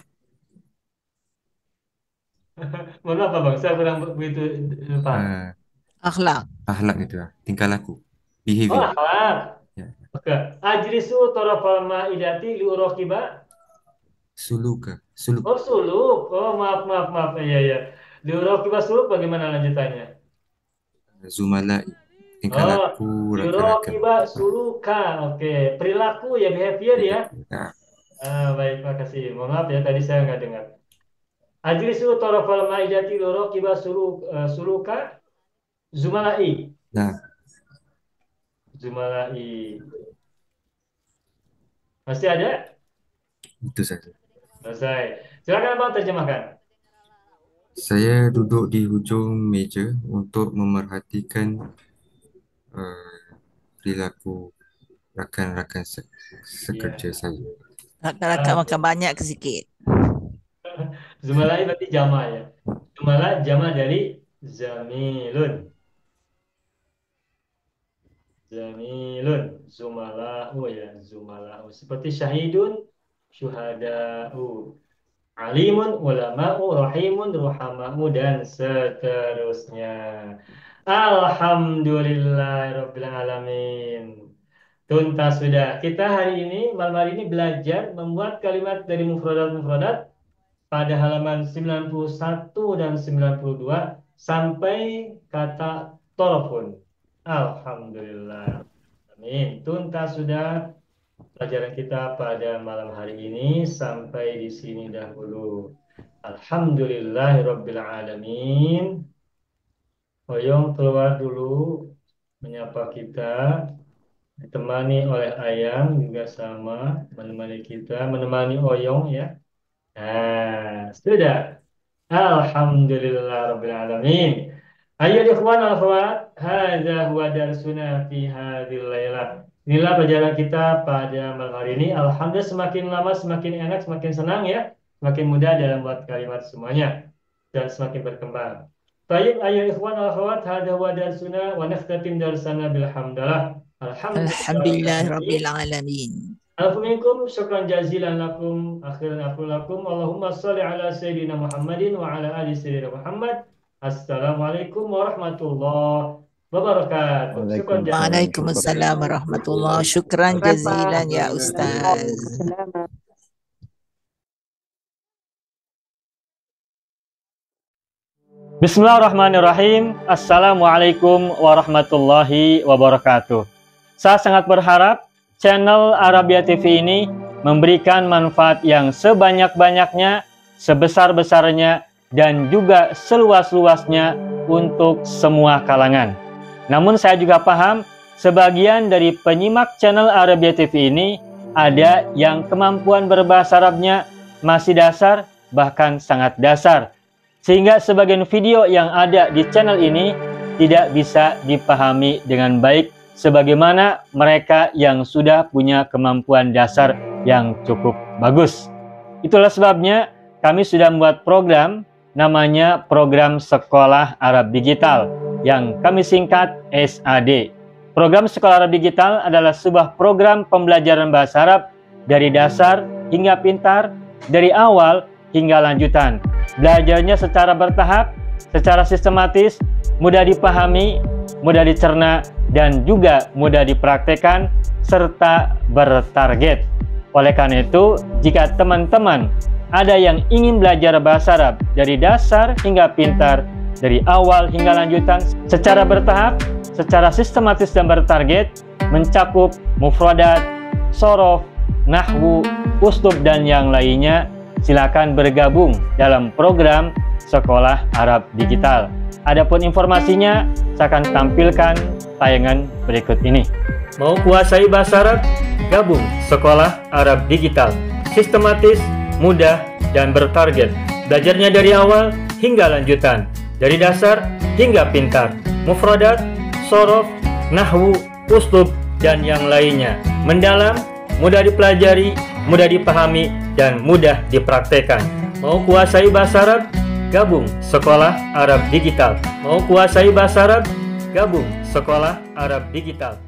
Mohon maaf, Bang. Saya kurang begitu paham. Akhlak. Akhlak itu tingkah laku. Oh, Behavior. akhlak. Ya. Oke. Ajlisu torofal ma'idati liurokiba. Suluka. Suluk. Oh, suluk. Oh, maaf. Iya, iya. Liurokiba suluk bagaimana lanjutannya? Zumalai. Tingkah Oh, laku rakan-rakan. liurokiba suluka. Oke. Perilaku ya, behavior ya. Nah, Baik, makasih. Mohon maaf ya, tadi saya nggak dengar. Ajlisu torofal ma'idati liurokiba suluka zumalai. nah, Zumalai. Masih ada? itu saja. Selesai. Silakan Bang terjemahkan. Saya duduk di hujung meja untuk memerhatikan perilaku rakan-rakan sekerja saya. Rakan-rakan makan banyak ke sikit. Zumalai berarti jama ya. Zumala jama dari zamilun. Zamilun. Zumala'u ya. Zumala'u. Seperti syahidun, syuhada'u. Alimun, ulama'u, rahimun, ruhama'u, dan seterusnya. Alhamdulillahirabbil alamin. Tuntas sudah. Kita malam hari ini belajar membuat kalimat dari mufradat-mufradat pada halaman 91 dan 92 sampai kata torofun. Alhamdulillah. Amin. Tuntas sudah pelajaran kita pada malam hari ini. Sampai di sini dahulu. Alhamdulillahirabbil alamin. Oyong keluar dulu menyapa kita, ditemani oleh Ayang juga sama menemani kita, menemani Oyong ya. Nah, sudah. Alhamdulillahirabbil alamin. Ayo ikhwan al akhwat, hadza huwa darsuna fi hadhil lailah. Inilah pelajaran kita pada malam hari ini. Alhamdulillah semakin lama semakin enak, semakin senang ya, semakin mudah dalam buat kalimat semuanya dan semakin berkembang. Baik, ayo ikhwan al akhwat, hadza huwa darsuna wa nakhtatim darsana bilhamdulillah. Alhamdulillahirabbil alamin. Alhamdulillah, syukran jazilan lakum. Akhiran aku lakum. Allahumma salli ala Sayyidina Muhammadin wa ala ali Sayyidina Muhammad. Assalamualaikum warahmatullahi wabarakatuh. Syukran jazilan. Waalaikumsalam warahmatullahi. Syukran jazilan ya Ustaz. Bismillahirrahmanirrahim. Assalamualaikum warahmatullahi wabarakatuh. Saya sangat berharap channel Arabia TV ini memberikan manfaat yang sebanyak-banyaknya, sebesar-besarnya, dan juga seluas-luasnya untuk semua kalangan. Namun saya juga paham, sebagian dari penyimak channel Arabia TV ini ada yang kemampuan berbahasa Arabnya masih dasar, bahkan sangat dasar. Sehingga sebagian video yang ada di channel ini tidak bisa dipahami dengan baik sebagaimana mereka yang sudah punya kemampuan dasar yang cukup bagus. Itulah sebabnya kami sudah membuat program namanya Program Sekolah Arab Digital yang kami singkat SAD. Program Sekolah Arab Digital adalah sebuah program pembelajaran bahasa Arab dari dasar hingga pintar, dari awal hingga lanjutan. Belajarnya secara bertahap, secara sistematis, mudah dipahami, mudah dicerna, dan juga mudah dipraktekkan, serta bertarget. Oleh karena itu, jika teman-teman ada yang ingin belajar bahasa Arab dari dasar hingga pintar, dari awal hingga lanjutan, secara bertahap, secara sistematis dan bertarget, mencakup mufradat, sorof, nahwu, uslub, dan yang lainnya, silakan bergabung dalam program Sekolah Arab Digital. Adapun informasinya, saya akan tampilkan tayangan berikut ini. Mau kuasai bahasa Arab? Gabung Sekolah Arab Digital. Sistematis, mudah, dan bertarget. Belajarnya dari awal hingga lanjutan, dari dasar hingga pintar. Mufradat, sorof, nahwu, uslub, dan yang lainnya. Mendalam, mudah dipelajari, mudah dipahami, dan mudah dipraktekkan. Mau kuasai bahasa Arab? Gabung Sekolah Arab Digital. Mau kuasai bahasa Arab? Gabung Sekolah Arab Digital.